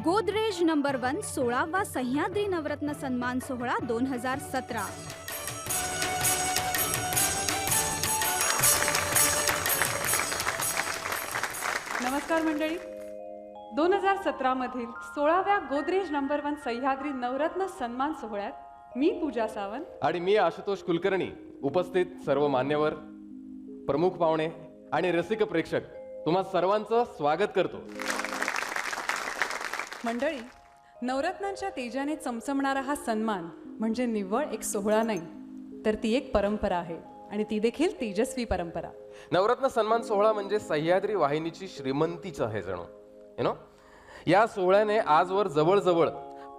Godrej number 1 16वा Sahyadri नवरत्न सन्मान सोहळा 2017। नमस्कार मंडळी, 2017 मधील 16व्या गोदरेज नंबर 1 सह्याद्री नवरत्न सन्मान सोहळ्यात मी पूजा सावंत आणि मी आशुतोष कुलकर्णी उपस्थित सर्व मान्यवर, प्रमुख पाहुणे आणि रसिक प्रेक्षक तुम्हा सर्वांचं स्वागत करतो। मंडळी, नवरत्नांच्या तेजाने चमचमणारा हा सन्मान म्हणजे निव्वळ एक सोहळा नाही, तर ती एक परंपरा आहे आणि ती देखील तेजस्वी परंपरा। नवरत्न सन्मान सोहळा म्हणजे सह्याद्री वाहिनीची श्रीमंतीच आहे जणू। या सोहळ्याने आजवर जवळजवळ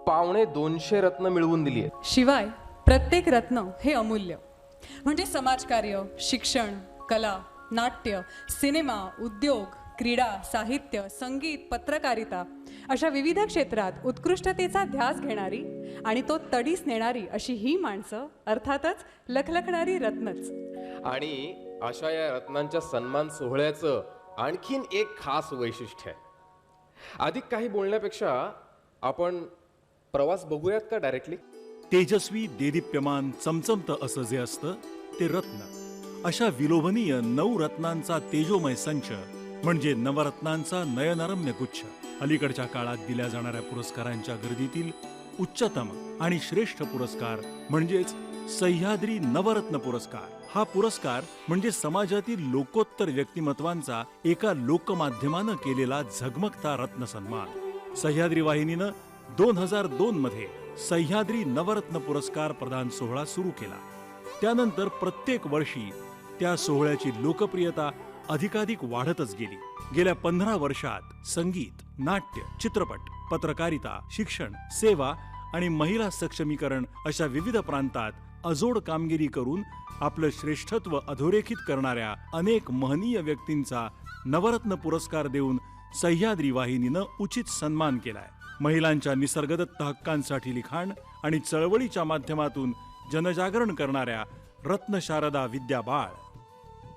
250 रत्न मिळवून दिली आहेत। शिवाय प्रत्येक रत्न हे अमूल्य, म्हणजे समाजकार्य, शिक्षण, कला, नाट्य, सिनेमा, उद्योग, क्रीडा, साहित्य, संगीत, पत्रकारिता अशा विविध क्षेत्रात उत्कृष्टतेचा ध्यास घेणारी आणि तो तडीस नेणारी अशी ही माणसं, अर्थातच लखलखणारी रत्नच। आणि अशा या रत्नांच्या सन्मान सोहळ्याचं आणखीन एक खास वैशिष्ट्य आहे। अधिक काही बोलण्यापेक्षा आपण प्रवास बघूयात का डायरेक्टली? तेजस्वी, देदीप्यमान, चमचमत असं जे असतं ते रत्न, अशा विलोभनीय 9 रत्नांचा तेजोमय संच म्हणजे नवरत्नांचा नयनरम्य गुच्छ। अलीकडच्या काळात दिल्या जाणाऱ्या पुरस्कारांच्या गर्दीतील उच्चतम आणि श्रेष्ठ पुरस्कार म्हणजेच सह्याद्री नवरत्न पुरस्कार। हा पुरस्कार म्हणजे समाजातील लोकोत्तर व्यक्तिमत्वांचा एका लोकमाध्यमानं केलेला झगमगता रत्न सन्मान। सह्याद्री वाहिनीनं 2002 मध्ये सह्याद्री नवरत्न पुरस्कार प्रदान सोहळा सुरू केला। त्यानंतर प्रत्येक वर्षी त्या सोहळ्याची लोकप्रियता अधिकाधिक वाढतच गेली। गेल्या 15 वर्षात संगीत, नाट्य, चित्रपट, पत्रकारिता, शिक्षण, सेवा आणि महिला सक्षमीकरण अशा विविध प्रांतात अजोड कामगिरी करून आपलं श्रेष्ठत्व अधोरेखित करणाऱ्या अनेक महनीय व्यक्तींचा नवरत्न पुरस्कार देऊन सह्याद्री वाहिनीनं उचित सन्मान केलाय। महिलांच्या निसर्गदत्त हक्कांसाठी लिखाण आणि चळवळीच्या माध्यमातून जनजागरण करणाऱ्या रत्नशारदा विद्या बाळ,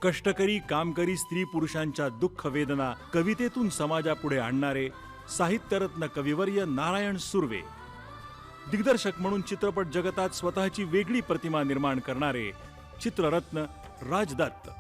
कष्टकरी कामकरी स्त्री पुरुषांच्या दुःख वेदना कवितेतून समाजापुढे आणणारे साहित्यरत्न कविवर्य नारायण सुर्वे, दिग्दर्शक म्हणून चित्रपट जगतात स्वतःची वेगळी प्रतिमा निर्माण करणारे चित्ररत्न राज दत्त,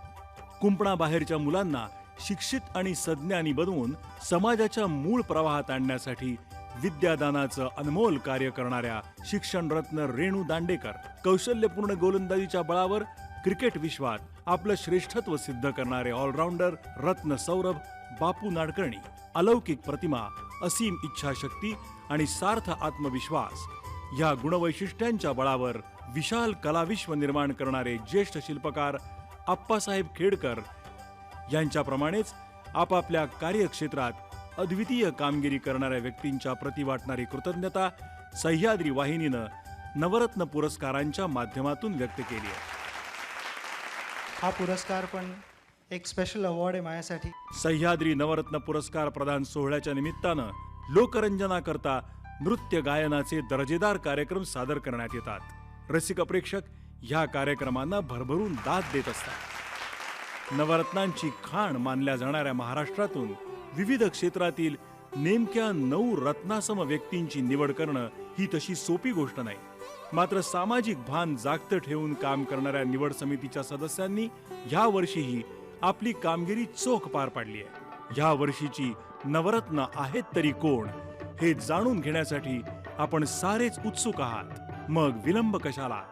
कुंपणाबाहेरच्या मुलांना शिक्षित आणि सज्ञानी बनवून समाजाच्या मूळ प्रवाहात आणण्यासाठी विद्यादानाचं अनमोल कार्य करणाऱ्या शिक्षणरत्न रेणू दांडेकर, कौशल्यपूर्ण गोलंदाजीच्या बळावर क्रिकेट विश्वात आपलं श्रेष्ठत्व सिद्ध करणारे ऑलराऊंडर रत्न सौरभ बापू नाडकर्णी, अलौकिक प्रतिमा, असीम इच्छाशक्ती आणि सार्थ आत्मविश्वास या गुणवैशिष्ट्यांच्या बळावर विशाल कलाविश्व निर्माण करणारे ज्येष्ठ शिल्पकार आप्पासाहेब खेडकर यांच्याप्रमाणेच आपापल्या कार्यक्षेत्रात अद्वितीय कामगिरी करणाऱ्या व्यक्तींच्या प्रति वाटणारी कृतज्ञता सह्याद्री वाहिनीनं नवरत्न पुरस्कारांच्या माध्यमातून व्यक्त केली आहे। हा पुरस्कार पण एक स्पेशल अवॉर्ड आहे माझ्यासाठी। सह्याद्री नवरत्न पुरस्कार प्रदान सोहळ्याच्या निमित्तानं लोकरंजनाकरता नृत्य गायनाचे दर्जेदार कार्यक्रम सादर करण्यात येतात। रसिक प्रेक्षक ह्या कार्यक्रमांना भरभरून दाद देत असतात। नवरत्नांची खाण मानल्या जाणाऱ्या महाराष्ट्रातून विविध क्षेत्रातील नेमक्या 9 रत्नासम व्यक्तींची निवड करणं ही तशी सोपी गोष्ट नाही। मात्र सामाजिक भान जागतं ठेवून काम करणाऱ्या निवड समितीच्या सदस्यांनी या वर्षीही आपली कामगिरी चोख पार पाडली आहे। या वर्षीची नवरत्न आहेत तरी कोण हे जाणून घेण्यासाठी आपण सारेच उत्सुक आहात। मग विलंब कशाला,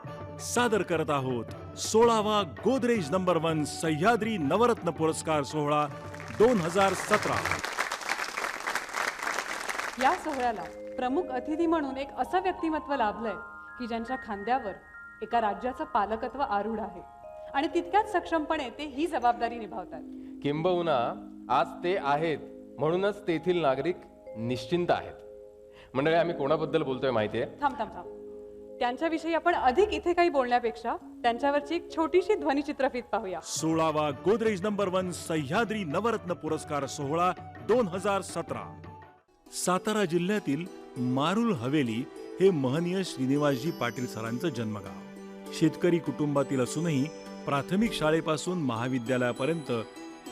सादर करत आहोत 16वा गोदरेज नंबर 1 सह्याद्री नवरत्न पुरस्कार सोहळा 2017। या सोहळ्याला प्रमुख अतिथी म्हणून एक असं व्यक्तिमत्व लाभलंय की ज्यांच्या खांद्यावर एका राज्याचं पालकत्व आरूढ आहे आणि तितक्याच सक्षमपणे ते ही जबाबदारी निभावतात। किंबहुना आज ते आहेत म्हणूनच तेथील नागरिक निश्चिंत आहेत। मंडळी, आम्ही कोणाबद्दल बोलतोय माहितीये? थांब थांब थांब, त्यांच्याविषयी आपण अधिक इथे काही बोलण्यापेक्षा त्यांच्यावरची एक छोटीशी ध्वनिचित्रफीत पाहूया। 16वा गोदरेज नंबर 1 सह्याद्री नवरत्न पुरस्कार सोहळा 2017। सातारा जिल्ह्यातील मारुल हवेली हे महनीय श्रीनिवासजी पाटील सरांचं जन्मगाव। शेतकरी कुटुंबातील असूनही प्राथमिक शाळेपासून महाविद्यालयापर्यंत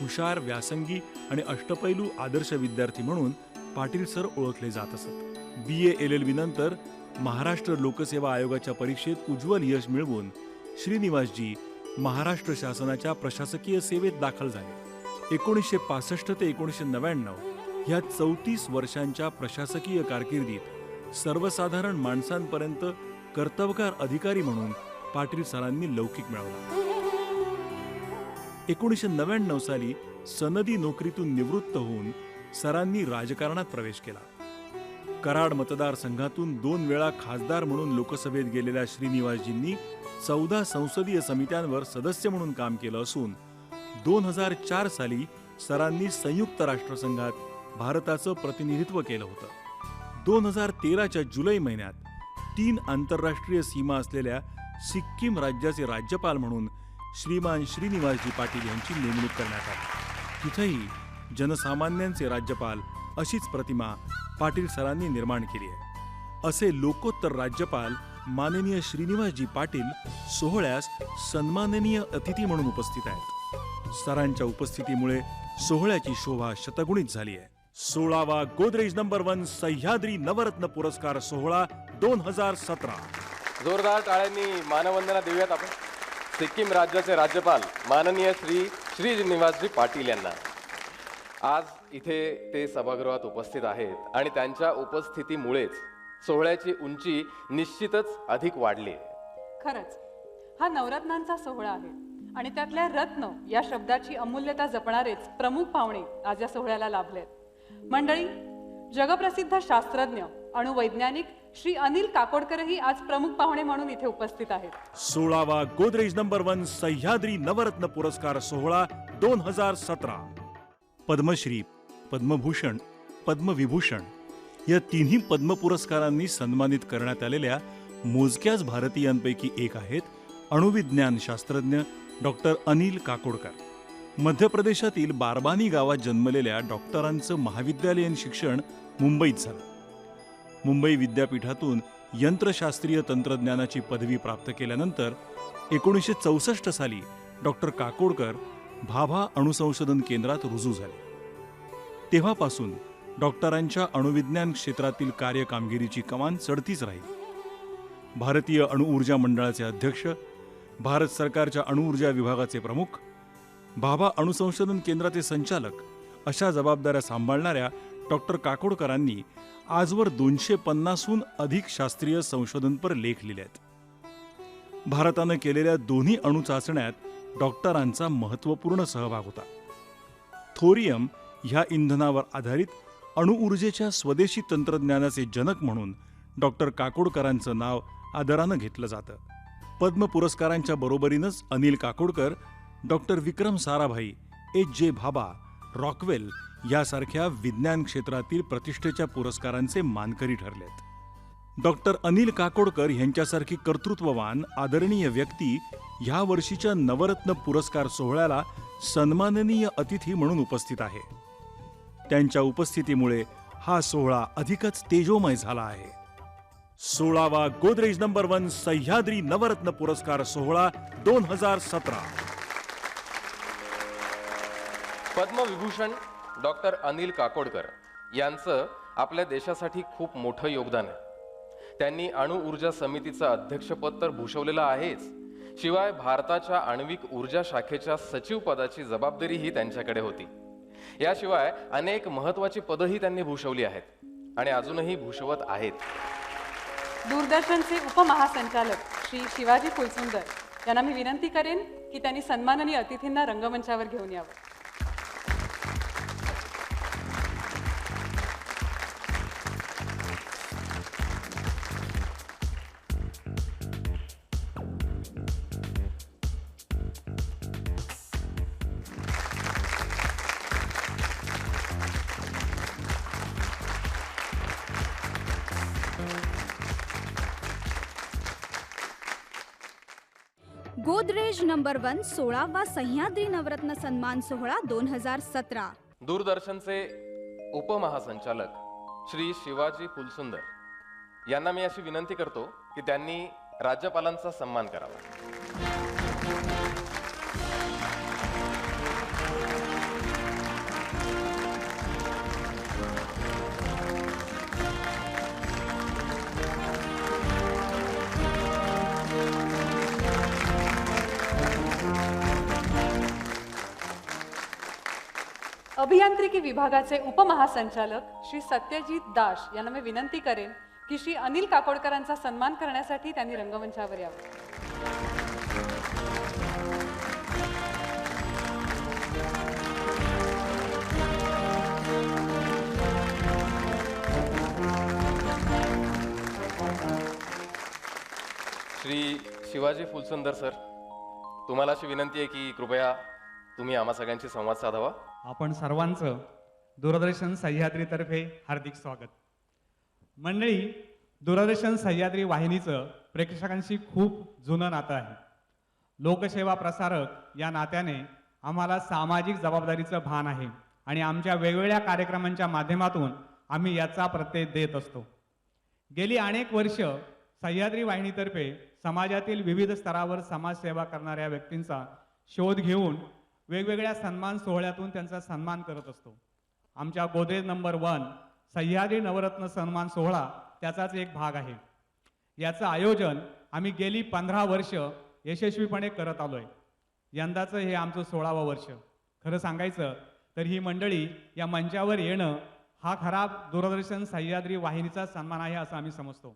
हुशार, व्यासंगी आणि अष्टपैलू आदर्श विद्यार्थी म्हणून पाटील सर ओळखले जात असत. BA LLB नंतर महाराष्ट्र लोकसेवा आयोगाच्या परीक्षेत उज्ज्वल यश मिळवून श्रीनिवासजी महाराष्ट्र शासनाच्या प्रशासकीय सेवेत दाखल झाले. 1965 ते 1999 या 34 वर्षांच्या प्रशासकीय कारकिर्दीत सर्वसाधारण माणसांपर्यंत कर्तबगार अधिकारी म्हणून पाटील सरांनी लौकिक मिळवला. 1999 साली सनदी नोकरीतून निवृत्त होऊन सरांनी राजकारणात प्रवेश केला. कराड मतदारसंघातून 2 वेळा खासदार म्हणून लोकसभेत गेलेल्या श्रीनिवासजींनी 14 संसदीय समित्यांवर सदस्य म्हणून काम केलं असून 2004 साली सरांनी संयुक्त राष्ट्रसंघात भारताचं प्रतिनिधित्व केलं होतं. 2013च्या जुलै महिन्यात 3 आंतरराष्ट्रीय सीमा असलेल्या सिक्कीम राज्याचे राज्यपाल म्हणून श्रीमान श्रीनिवासजी पाटील यांची नेमणूक करण्यात आली. तिथेही जनसामान्यांचे राज्यपाल अशीच प्रतिमा पाटील सरांनी निर्माण केली आहे. असे लोकोत्तर राज्यपाल माननीय श्रीनिवासजी पाटील सोहळ्यास सन्माननीय अतिथी म्हणून उपस्थित आहेत. सरांच्या उपस्थितीमुळे सोहळ्याची शोभा शतगुणित झाली आहे. 16वा गोदरेज नंबर 1 सह्याद्री नवरत्न पुरस्कार सोहळा 2017. जोरदार टाळ्यांनी मानवंदना देऊयात आपण सिक्कीम राज्याचे राज्यपाल माननीय श्री श्रीनिवासजी पाटील यांना. आज इथे ते सभागृहात उपस्थित आहेत आणि त्यांच्या उपस्थितीमुळेच सोहळ्याची उंची निश्चितच अधिक वाढली. खरंच हा नवरत्नांचा सोहळा आहे आणि त्यातल्या रत्न या शब्दाची अमूल्यता जपणारेच प्रमुख पाहुणे आज या सोहळ्याला लाभलेत. मंडळी, जगप्रसिद्ध शास्त्रज्ञ अणुवैज्ञानिक श्री अनिल काकोडकरही आज प्रमुख पाहुणे म्हणून इथे उपस्थित आहेत. 16वा गोदरेज नंबर 1 सह्याद्री नवरत्न पुरस्कार सोहळा 2017. पद्मश्री, पद्मभूषण, पद्मविभूषण या तिन्ही पद्म पुरस्कारांनी सन्मानित करण्यात आलेल्या मोजक्याच भारतीयांपैकी एक आहेत अणुविज्ञान शास्त्रज्ञ डॉक्टर अनिल काकोडकर. मध्य प्रदेशातील बारबानी गावात जन्मलेल्या डॉक्टरांचं महाविद्यालयीन शिक्षण मुंबईत झालं. मुंबई विद्यापीठातून यंत्रशास्त्रीय तंत्रज्ञानाची पदवी प्राप्त केल्यानंतर 1964 साली डॉक्टर काकोडकर भाभा अणुसंशोधन केंद्रात रुजू झाले. तेव्हापासून डॉक्टरांच्या अणुविज्ञान क्षेत्रातील कार्य कामगिरीची कमान चढतीच राहिली. भारतीय अणुऊर्जा मंडळाचे अध्यक्ष, भारत सरकारच्या अणुऊर्जा विभागाचे प्रमुख, भाभा अणुसंशोधन केंद्राचे संचालक अशा जबाबदाऱ्या सांभाळणाऱ्या डॉक्टर काकोडकरांनी आजवर 250हून अधिक शास्त्रीय संशोधनपर लेख लिहिले आहेत. भारतानं केलेल्या दोन्ही अणुचाचण्यात डॉक्टरांचा महत्त्वपूर्ण सहभाग होता. थोरियम ह्या इंधनावर आधारित अणुऊर्जेच्या स्वदेशी तंत्रज्ञानाचे जनक म्हणून डॉक्टर काकोडकरांचं नाव आदरानं घेतलं जातं. पद्म पुरस्कारांच्या बरोबरीनंच Anil Kakodkar doctor Vikram Sarabhai, H.J. Bhabha, Rockwell यासारख्या विज्ञान क्षेत्रातील प्रतिष्ठेच्या पुरस्कारांचे मानकरी ठरलेत. डॉक्टर अनिल काकोडकर यांच्यासारखी कर्तृत्ववान आदरणीय व्यक्ती ह्या वर्षीच्या नवरत्न पुरस्कार सोहळ्याला सन्माननीय अतिथी म्हणून उपस्थित आहे. त्यांच्या उपस्थितीमुळे हा सोहळा अधिकच तेजोमय झाला आहे. 16वा गोदरेज नंबर 1 सह्याद्री नवरत्न पुरस्कार सोहळा 2017. पद्मविभूषण डॉक्टर अनिल काकोडकर यांचं आपल्या देशासाठी खूप मोठं योगदान आहे. त्यांनी अणुऊर्जा समितीचं अध्यक्षपद तर भूषवलेलं आहेच, शिवाय भारताच्या आण्विक ऊर्जा शाखेच्या सचिव पदाची जबाबदारीही त्यांच्याकडे होती. याशिवाय अनेक महत्त्वाची पदही त्यांनी भूषवली आहेत आणि अजूनही भूषवत आहेत. दूरदर्शनचे उपमहासंचालक श्री शिवाजी फुलसुंदर यांना मी विनंती करेन की त्यांनी सन्माननीय अतिथींना रंगमंचावर घेऊन यावं. गोदरेज नंबर 1 16वा सह्याद्री नवरत्न सन्मान सोहळा 2017. दूरदर्शनचे उपमहासंचालक श्री शिवाजी फुलसुंदर यांना मी अशी विनंती करतो की त्यांनी राज्यपालांचा सन्मान करावा. अभियांत्रिकी विभागाचे उपमहासंचालक श्री सत्यजित दास यांना मी विनंती करेन की श्री अनिल काकोडकरांचा सन्मान करण्यासाठी त्यांनी रंगमंचावर यावं. श्री शिवाजी फुलसुंदर सर, तुम्हाला अशी विनंती आहे की कृपया तुम्ही आम्हा सगळ्यांशी संवाद साधावा. आपण सर्वांचं दूरदर्शन सह्याद्रीतर्फे हार्दिक स्वागत. मंडळी, दूरदर्शन सह्याद्री वाहिनीचं प्रेक्षकांशी खूप जुनं नातं आहे. लोकसेवा प्रसारक या नात्याने आम्हाला सामाजिक जबाबदारीचं भान आहे आणि आमच्या वेगवेगळ्या कार्यक्रमांच्या माध्यमातून आम्ही याचा प्रत्यय देत असतो. गेली अनेक वर्ष सह्याद्री वाहिनीतर्फे समाजातील विविध स्तरावर समाजसेवा करणाऱ्या व्यक्तींचा शोध घेऊन वेगवेगळ्या सन्मान सोहळ्यातून त्यांचा सन्मान करत असतो. आमच्या गोदरेज नंबर 1 सह्याद्री नवरत्न सन्मान सोहळा त्याचाच एक भाग आहे. याचं आयोजन आम्ही गेली 15 वर्ष यशस्वीपणे करत आलोय. यंदाचं हे आमचं 16वं वर्ष. खरं सांगायचं तर ही मंडळी या मंचावर येणं हा खरा दूरदर्शन सह्याद्री वाहिनीचा सन्मान आहे असं आम्ही समजतो.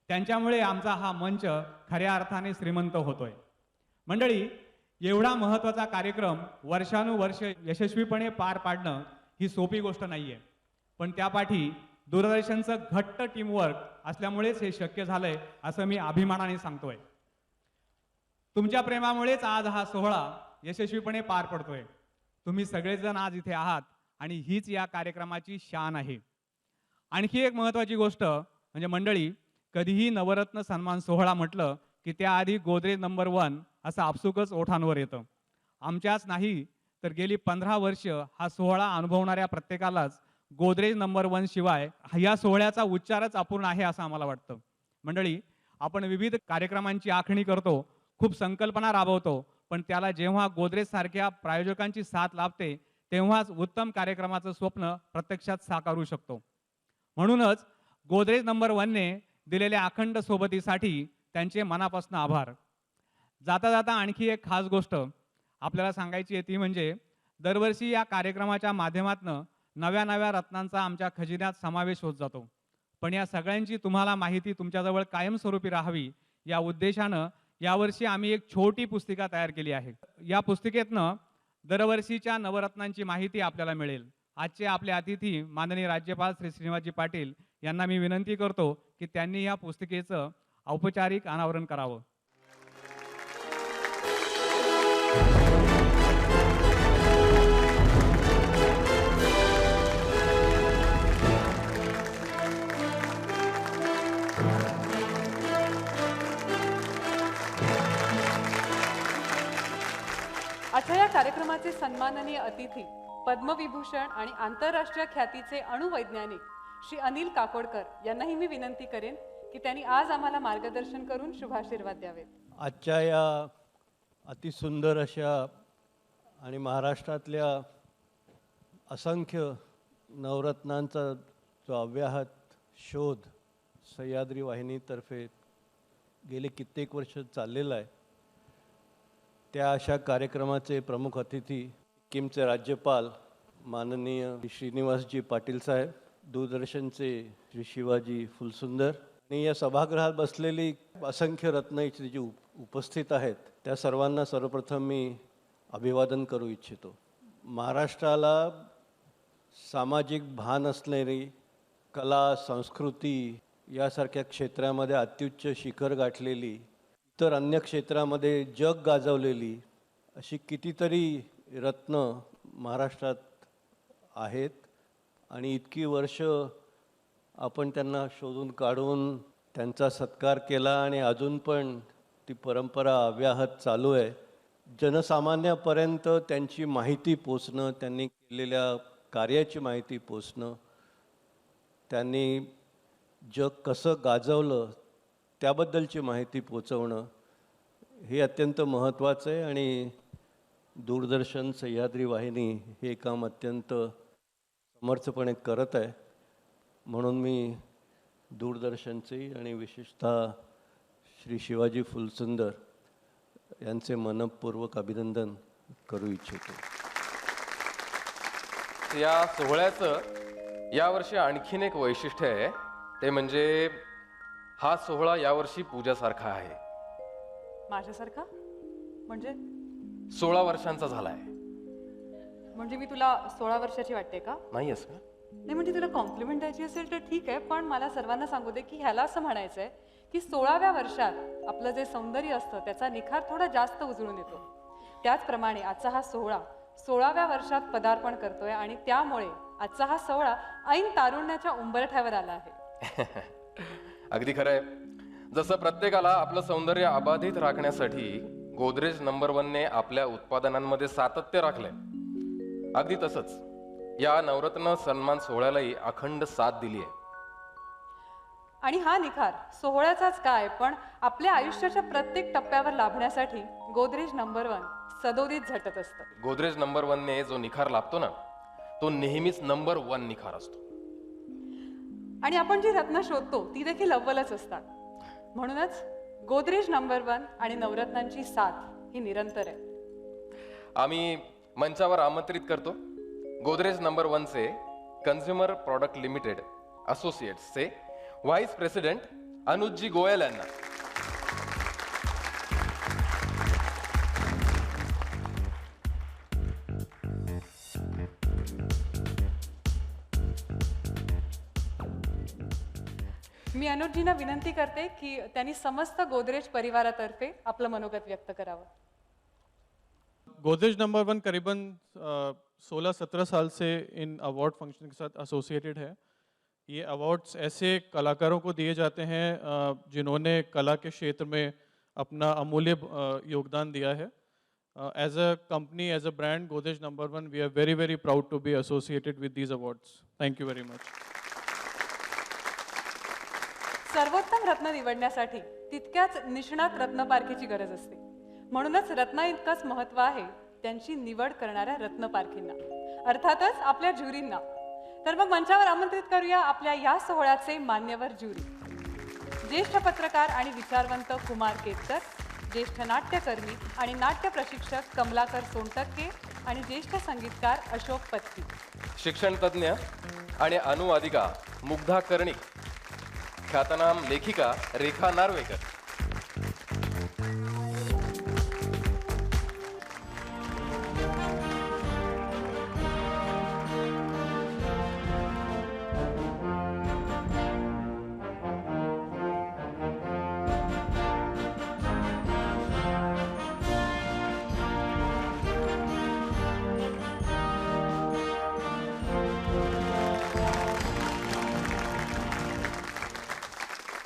त्यांच्यामुळे आमचा हा मंच खऱ्या अर्थाने श्रीमंत होतोय. मंडळी, एवढा महत्त्वाचा कार्यक्रम वर्षानुवर्ष यशस्वीपणे पार पाडणं ही सोपी गोष्ट नाहीये, पण त्यापाठी दूरदर्शनचं घट्ट टीमवर्क असल्यामुळेच हे शक्य झालंय असं मी अभिमानाने सांगतोय. तुमच्या प्रेमामुळेच आज हा सोहळा यशस्वीपणे पार पडतोय. तुम्ही सगळेजण आज इथे आहात आणि हीच या कार्यक्रमाची शान आहे. आणखी एक महत्त्वाची गोष्ट म्हणजे मंडळी, कधीही नवरत्न सन्मान सोहळा म्हटलं की त्याआधी गोदरेज नंबर 1 असं आपसुकच ओठांवर येतं. आमच्याच नाही तर गेली 15 वर्ष हा सोहळा अनुभवणाऱ्या प्रत्येकालाच गोदरेज नंबर 1 शिवाय या सोहळ्याचा उच्चारच अपूर्ण आहे असं आम्हाला वाटतं. मंडळी, आपण विविध कार्यक्रमांची आखणी करतो, खूप संकल्पना राबवतो, पण त्याला जेव्हा गोदरेज सारख्या प्रायोजकांची साथ लाभते तेव्हाच उत्तम कार्यक्रमाचं स्वप्न प्रत्यक्षात साकारू शकतो. म्हणूनच गोदरेज नंबर 1ने दिलेल्या अखंड सोबतीसाठी त्यांचे मनापासून आभार. जाता जाता आणखी एक खास गोष्ट आपल्याला सांगायची आहे, ती म्हणजे दरवर्षी या कार्यक्रमाच्या माध्यमातून नव्या नव्या रत्नांचा आमच्या खजिन्यात समावेश होत जातो. पण या सगळ्यांची तुम्हाला माहिती तुमच्याजवळ कायमस्वरूपी राहावी या उद्देशानं यावर्षी आम्ही एक छोटी पुस्तिका तयार केली आहे. या पुस्तिकेतनं दरवर्षीच्या नवरत्नांची माहिती आपल्याला मिळेल. आजचे आपले अतिथी माननीय राज्यपाल श्री श्रीनिवासजी पाटील यांना मी विनंती करतो की त्यांनी या पुस्तिकेचं औपचारिक अनावरण करावं. आजच्या या कार्यक्रमाचे सन्माननीय अतिथी पद्मविभूषण आणि आंतरराष्ट्रीय ख्यातीचे अणुवैज्ञानिक श्री अनिल काकोडकर यांनाही मी विनंती करेन की त्यांनी आज आम्हाला मार्गदर्शन करून शुभाशीर्वाद द्यावेत. आजच्या या अतिसुंदर अशा आणि महाराष्ट्रातल्या असंख्य नवरत्नांचा जो अव्याहत शोध सह्याद्री वाहिनीतर्फे गेले कित्येक वर्ष चाललेला आहे, त्या अशा कार्यक्रमाचे प्रमुख अतिथी सिक्कीमचे राज्यपाल माननीय श्रीनिवासजी पाटील साहेब, दूरदर्शनचे श्री शिवाजी फुलसुंदर आणि या सभागृहात बसलेली असंख्य रत्न इथे जी उपस्थित आहेत त्या सर्वांना सर्वप्रथम मी अभिवादन करू इच्छितो. महाराष्ट्राला सामाजिक भान असणारी कला, संस्कृती यासारख्या क्षेत्रामध्ये अत्युच्च शिखर गाठलेली, इतर अन्य क्षेत्रामध्ये जग गाजवलेली अशी कितीतरी रत्न महाराष्ट्रात आहेत आणि इतकी वर्ष आपण त्यांना शोधून काढून त्यांचा सत्कार केला आणि अजून पण ती परंपरा अव्याहत चालू आहे. जनसामान्यापर्यंत त्यांची माहिती पोचणं, त्यांनी केलेल्या कार्याची माहिती पोचणं, त्यांनी जग कसं गाजवलं त्याबद्दलची माहिती पोचवणं हे अत्यंत महत्त्वाचं आहे आणि दूरदर्शन सह्याद्री वाहिनी हे काम अत्यंत समर्थपणे करत आहे. म्हणून मी दूरदर्शनचे आणि विशेषतः श्री शिवाजी फुलसुंदर यांचे मनपूर्वक अभिनंदन करू इच्छितो. तसंच या सोहळ्याचं यावर्षी आणखीन एक वैशिष्ट्य आहे, ते म्हणजे हा सोहळा यावर्षी पूजासारखा आहे. माझ्यासारखा म्हणजे 16 वर्षांचा झालाय. म्हणजे मी तुला 16 वर्षाची वाटते का? नाही असं? नाही म्हणजे तुला कॉम्प्लिमेंट द्यायची असेल तर ठीक आहे, पण मला सर्वांना सांगू दे की ह्याला असं म्हणायचंय की 16व्या वर्षात आपलं जे सौंदर्य असतं त्याचा निखार थोडा जास्त उजळून येतो. त्याचप्रमाणे आजचा हा सोहळा 16व्या वर्षात पदार्पण करतोय आणि त्यामुळे आजचा हा सोहळा ऐन तारुण्याच्या उंबरठ्यावर आला आहे. अगदी खरंय. जसं प्रत्येकाला आपलं सौंदर्य अबाधित राखण्यासाठी गोदरेज नंबर 1 ने आपल्या उत्पादनांमध्ये सातत्य राखलंय, अगदी तसंच या नवरत्न सन्मान सोहळ्यालाही अखंड साथ दिली आहे. आणि हा निखार सोहळ्याचाच काय, पण आपल्या आयुष्याच्या प्रत्येक टप्प्यावर लाभण्यासाठी गोदरेज नंबर 1 सदोदित झटत असतं. गोदरेज नंबर 1 ने जो निखार लाभतो ना, तो नेहमीच नंबर 1 निखार असतो. आणि आपण जी रत्न शोधतो ती देखील अव्वलच असतात. म्हणूनच गोदरेज नंबर 1 आणि नवरत्नांची साथ ही निरंतर आहे. आम्ही मंचावर आमंत्रित करतो गोदरेज नंबर 1 चे कन्झ्युमर प्रॉडक्ट लिमिटेड असोसिएट्सचे व्हाईस प्रेसिडेंट अनुजजी गोयल यांना. मी अनुजजींना विनंती करते की त्यांनी समस्त गोदरेज परिवारातर्फे आपलं मनोगत व्यक्त करावं. गोदरेज नंबर 1 करीबन 16-17 साल से इन अवार्ड फंक्शन के साथ एसोसिएटेड है. ये अवार्ड्स ऐसे कलाकारों को दिए जाते हैं जिन्होंने कला के क्षेत्र में अपना अमूल्य योगदान दिया है. As a company, as a brand, Godrej number 1, we are very very proud to be associated with these awards. Thank you very much. सर्वोत्तम रत्न निवडण्यासाठी तितक्याच निष्णात रत्नपारखीची गरज असते. म्हणूनच रत्ना इतकंच महत्त्व आहे त्यांची निवड करणाऱ्या रत्नपारखींना, अर्थातच आपल्या ज्युरींना. तर मग मंचावर आमंत्रित करूया आपल्या या सोहळ्याचे मान्यवर ज्युरी. ज्येष्ठ पत्रकार आणि विचारवंत कुमार केतकर, ज्येष्ठ नाट्यकर्मी आणि नाट्य प्रशिक्षक कमलाकर सोनटक्के आणि ज्येष्ठ संगीतकार अशोक पत्की. शिक्षण तज्ज्ञ आणि अनुवादिका मुग्धा कर्णिक, ख्यातनाम लेखिका रेखा नार्वेकर.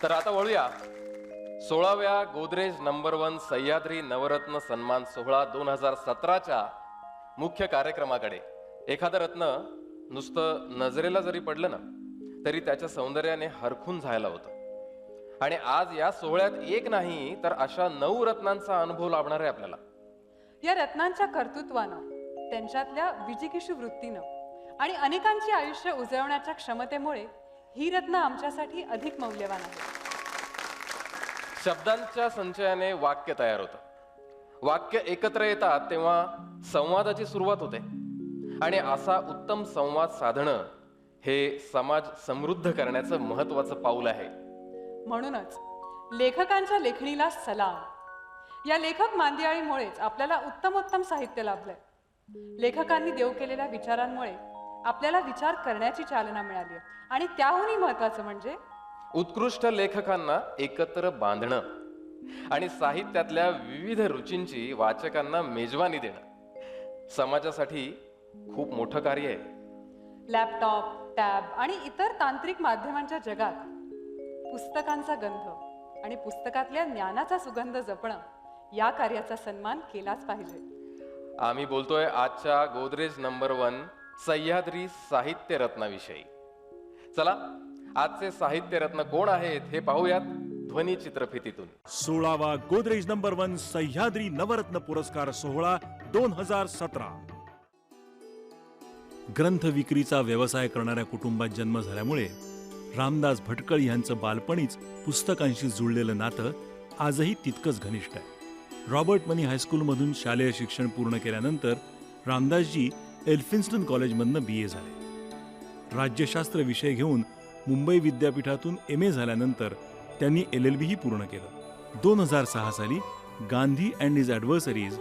तर आता वळूया 16व्या गोदरेज नंबर 1 सह्याद्री नवरत्न सन्मान सोहळा 2017च्या मुख्य कार्यक्रमाकडे. एखादं रत्न नुसतं नजरेला जरी पडलं ना तरी त्याच्या सौंदर्याने हरखून जायला होतं. आणि आज या सोहळ्यात एक नाही तर अशा 9 रत्नांचा अनुभव लाभणार आहे आपल्याला. या रत्नांच्या कर्तृत्वानं, त्यांच्यातल्या विजिगीषू वृत्तीनं आणि अनेकांची आयुष्य उजळवण्याच्या क्षमतेमुळे ही रत्न आमच्यासाठी अधिक मौल्यवान आहे. शब्दांच्या संचयाने वाक्य तयार होतं. वाक्य एकत्र येतात तेव्हा संवादाची सुरुवात होते. आणि असा उत्तम संवाद साधणं हे समाज समृद्ध करण्याचं महत्वाचं पाऊल आहे. म्हणूनच लेखकांच्या लेखणीला सलाम. या लेखक मांदियाळीमुळेच आपल्याला उत्तमोत्तम साहित्य लाभलंय. लेखकांनी देव केलेल्या विचारांमुळे आपल्याला विचार करण्याची चालना मिळाली आहे. आणि त्याहूनही महत्वाचं म्हणजे उत्कृष्ट लेखकांना एकत्र बांधणं आणि साहित्यातल्या विविध रुचींची वाचकांना मेजवानी देणं समाजासाठी खूप मोठं कार्य आहे. लॅपटॉप, टॅब आणि इतर तांत्रिक माध्यमांच्या जगात पुस्तकांचा गंध आणि पुस्तकातल्या ज्ञानाचा सुगंध जपणं या कार्याचा सन्मान केलाच पाहिजे. आम्ही बोलतोय आजच्या गोदरेज नंबर 1 सह्याद्री साहित्य रत्नाविषयी. चला आजचे साहित्य रत्न कोण आहेत हे पाहूयात ध्वनी चित्रफितीतून. 16वा गोदरेज नंबर 1 सह्याद्री नवरत्न पुरस्कार सोहळा 2017. ग्रंथ विक्रीचा व्यवसाय करणाऱ्या कुटुंबात जन्म झाल्यामुळे रामदास भटकळ यांचं बालपणीच पुस्तकांशी जुळलेलं नातं आजही तितकंच घनिष्ठ आहे. रॉबर्ट मनी हायस्कूलमधून शालेय शिक्षण पूर्ण केल्यानंतर रामदासजी एल्फिन्स्टन कॉलेजमधनं BA झाले. राज्यशास्त्र विषय घेऊन मुंबई विद्यापीठातून MA झाल्यानंतर त्यांनी LLB ही पूर्ण केलं. 2006 साली गांधी अँड हिज ॲडव्हर्सरीज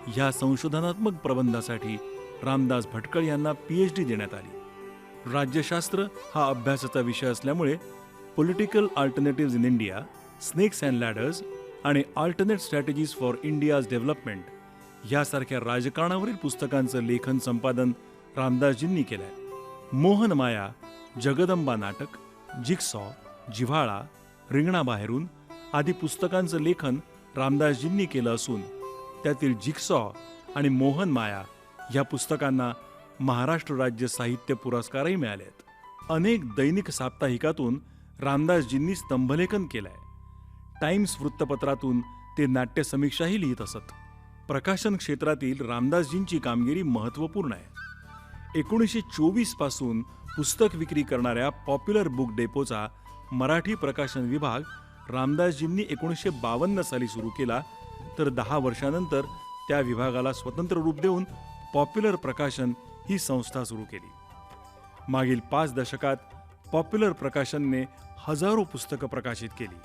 ह्या संशोधनात्मक प्रबंधासाठी रामदास भटकळ यांना PhD देण्यात आली. राज्यशास्त्र हा अभ्यासाचा विषय असल्यामुळे political alternatives in India, snakes and ladders आणि alternate strategies for India's development यासारख्या राजकारणावरील पुस्तकांचं लेखन संपादन रामदासजींनी केलंय. मोहन माया, जगदंबा नाटक, जिगसॉ, जिव्हाळा, रिंगणाबाहेरून आदी पुस्तकांचं लेखन रामदासजींनी केलं असून त्यातील जिगसॉ आणि मोहन माया या पुस्तकांना महाराष्ट्र राज्य साहित्य पुरस्कारही मिळाले आहेत. अनेक दैनिक साप्ताहिकातून रामदासजींनी स्तंभलेखन केलंय. टाइम्स वृत्तपत्रातून ते नाट्यसमीक्षाही लिहित असत. प्रकाशन क्षेत्रातील रामदासजींची कामगिरी महत्त्वपूर्ण आहे. 1924 पासून पुस्तक विक्री करणाऱ्या पॉप्युलर बुक डेपोचा मराठी प्रकाशन विभाग रामदासजींनी 1952 साली सुरू केला, तर 10 वर्षानंतर त्या विभागाला स्वतंत्र रूप देऊन पॉप्युलर प्रकाशन ही संस्था सुरू केली. मागील 5 दशकात पॉप्युलर प्रकाशनने हजारो पुस्तकं प्रकाशित केली.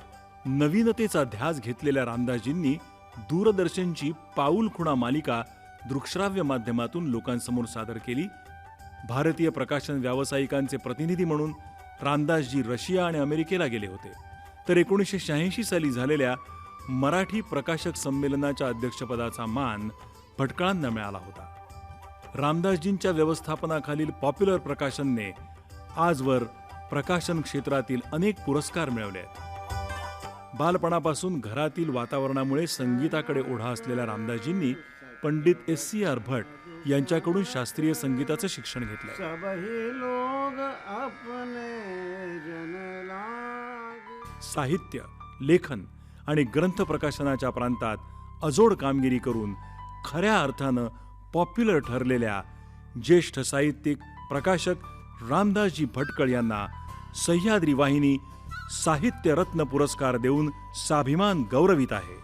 नवीनतेचा ध्यास घेतलेल्या रामदासजींनी दूरदर्शनची पाऊल खुणा मालिका दृकश्राव्य माध्यमातून लोकांसमोर सादर केली. भारतीय प्रकाशन व्यावसायिकांचे प्रतिनिधी म्हणून रामदासजी रशिया आणि अमेरिकेला गेले होते. तर 1986 साली झालेल्या मराठी प्रकाशक संमेलनाच्या अध्यक्षपदाचा मान भटकळांना मिळाला होता. रामदासजींच्या व्यवस्थापनाखालील पॉप्युलर प्रकाशनने आजवर प्रकाशन क्षेत्रातील अनेक पुरस्कार मिळवले आहेत. बालपणापासून घरातील वातावरणामुळे संगीताकडे ओढा असलेल्या रामदासजींनी पंडित SCR भट यांच्याकडून शास्त्रीय संगीताचं शिक्षण घेतलं. साहित्य, लेखन आणि ग्रंथ प्रकाशनाच्या प्रांतात अजोड कामगिरी करून खऱ्या अर्थानं पॉप्युलर ठरलेल्या ज्येष्ठ साहित्यिक प्रकाशक रामदासजी भटकळ यांना सह्याद्री वाहिनी साहित्य रत्न पुरस्कार देऊन स्वाभिमान गौरवित आहे.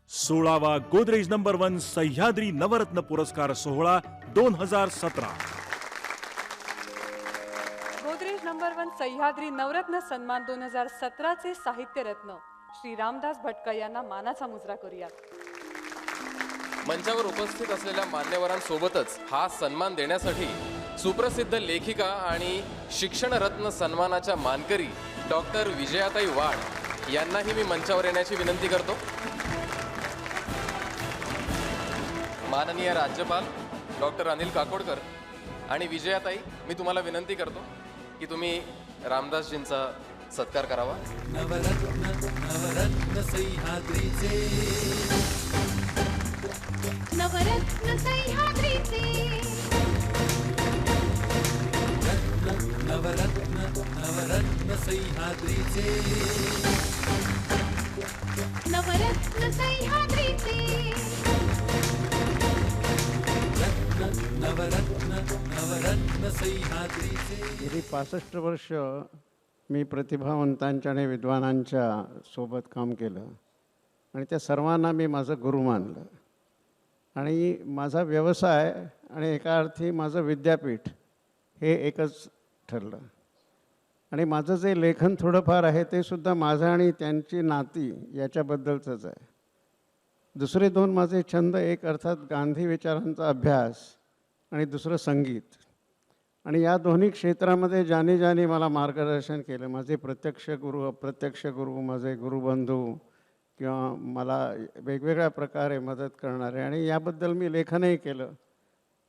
16वा गोदरेज नंबर 1 सह्याद्री नवरत्न पुरस्कार सोहळा 2017. गोदरेज नंबर 1 सह्याद्री नवरत्न सन्मान 2017 चे साहित्य रत्न श्री रामदास भटकळ यांना मानाचा मुजरा करूया. मंचावर उपस्थित असलेल्या मान्यवरांसोबतच हा सन्मान देण्यासाठी सुप्रसिद्ध लेखिका आणि शिक्षण रत्न सन्मानाच्या मानकरी डॉक्टर विजयाताई वाड यांनाही मी मंचावर येण्याची विनंती करतो. माननीय राज्यपाल डॉक्टर अनिल काकोडकर आणि विजयाताई, मी तुम्हाला विनंती करतो की तुम्ही रामदासजींचा सत्कार करावा. नवरत्न सह्याद्रीचे नवरत्न सह्याद्रीचे नवरत्न सह्याद्रीचे नवरत्न सह्याद्रीचे. गेली 65 वर्ष मी प्रतिभावंतांच्या आणि विद्वानांच्या सोबत काम केलं आणि त्या सर्वांना मी माझं गुरु मानलं. आणि माझा व्यवसाय आणि एका अर्थी माझं विद्यापीठ हे एकच ठरलं. आणि माझं जे लेखन थोडंफार आहे ते सुद्धा माझं आणि त्यांची नाती याच्याबद्दलचंच आहे. दुसरे 2 माझे छंद, एक अर्थात गांधी विचारांचा अभ्यास आणि दुसरं संगीत. आणि या दोन्ही क्षेत्रामध्ये ज्याने ज्याने मला मार्गदर्शन केलं, माझे प्रत्यक्ष गुरु, अप्रत्यक्ष गुरु, माझे गुरुबंधू किंवा मला वेगवेगळ्या प्रकारे मदत करणारे, आणि याबद्दल मी लेखनही केलं,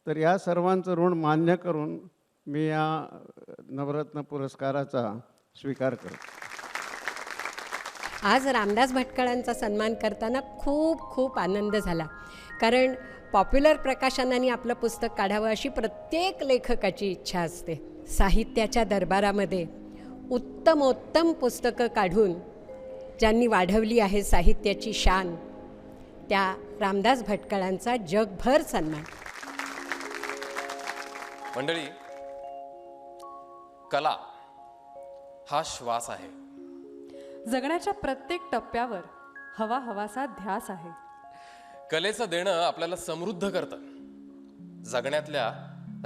तर या सर्वांचं ऋण मान्य करून मी या नवरत्न पुरस्काराचा स्वीकार करतो. आज रामदास भटकळांचा सन्मान करताना खूप खूप आनंद झाला, कारण पॉप्युलर प्रकाशनाने आपलं पुस्तक काढावं अशी प्रत्येक लेखकाची इच्छा असते. साहित्याच्या दरबारामध्ये उत्तमोत्तम पुस्तकं काढून ज्यांनी वाढवली आहे साहित्याची शान, त्या रामदास भटकळांचा जगभर सन्मान. मंडळी, कला हा श्वास आहे. जगण्याच्या प्रत्येक टप्प्यावर हवा हवासा ध्यास आहे. कलेचं देणं आपल्याला समृद्ध करतं. जगण्यातल्या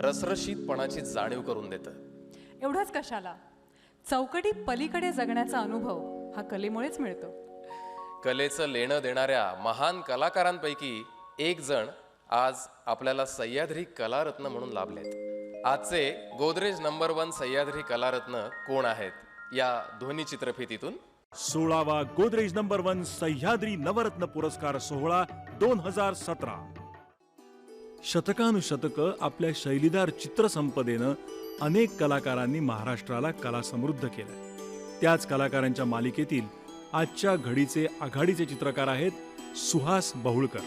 रसरशीतपणाची जाणीव करून देतं. एवढंच कशाला, चौकटी पलीकडे जगण्याचा अनुभव हा कलेमुळेच मिळतो. कलेचं लेणं देणाऱ्या महान कलाकारांपैकी एक जण आज आपल्याला सह्याद्री कलारत्न म्हणून लाभलेत. आजचे गोदरेज नंबर 1 सह्याद्री कलारत्न कोण आहेत, या ध्वनी चित्रफितीतून 16वा गोदरेज नंबर 1 सह्याद्री नवरत्न पुरस्कार सोहळा 2017. शतकानुशतकं आपल्या शैलीदार चित्रसंपदेनं अनेक कलाकारांनी महाराष्ट्राला कला समृद्ध केलं. त्याच कलाकारांच्या मालिकेतील आजच्या घडीचे आघाडीचे चित्रकार आहेत सुहास बहुळकर.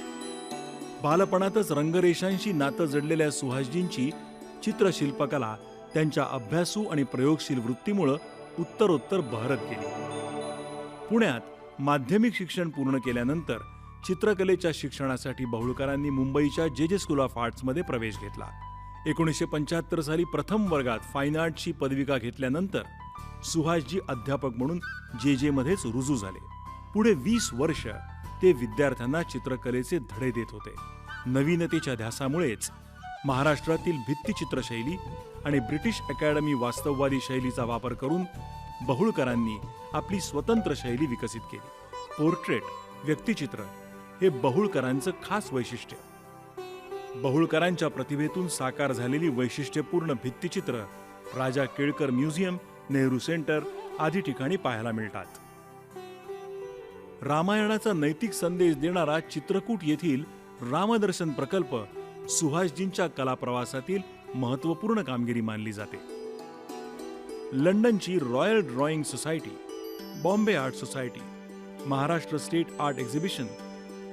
बालपणातच रंगरेषांशी नातं जडलेल्या सुहासजींची चित्रशिल्पकला त्यांच्या अभ्यासू आणि प्रयोगशील वृत्तीमुळं उत्तरोत्तर बहरत गेली. पुण्यात माध्यमिक शिक्षण पूर्ण केल्यानंतर चित्रकलेच्या शिक्षणासाठी बहुळकरांनी मुंबईच्या जे स्कूल ऑफ आर्ट्समध्ये प्रवेश घेतला. 1975 साली प्रथम वर्गात फाईन आर्ट्सची पदविका घेतल्यानंतर सुहासजी अध्यापक म्हणून जे मध्येच रुजू झाले. पुढे 20 वर्ष ते विद्यार्थ्यांना चित्रकलेचे धडे देत होते. नवीनतेच्या ध्यासामुळेच महाराष्ट्रातील भित्तिचित्रशैली आणि ब्रिटिश अकॅडमी वास्तववादी शैलीचा वापर करून बहुळकरांनी आपली स्वतंत्र शैली विकसित केली. पोर्ट्रेट, व्यक्तिचित्र हे बहुळकरांचं खास वैशिष्ट्य. बहुळकरांच्या प्रतिभेतून साकार झालेली वैशिष्ट्यपूर्ण भित्तिचित्र राजा केळकर म्युझियम, नेहरू सेंटर आदी ठिकाणी पाहायला मिळतात. रामायणाचा नैतिक संदेश देणारा चित्रकूट येथील रामदर्शन प्रकल्प सुहासजींच्या कलाप्रवासातील महत्त्वपूर्ण कामगिरी मानली जाते. लंडनची royal drawing society, Bombay art society, Maharashtra state art exhibition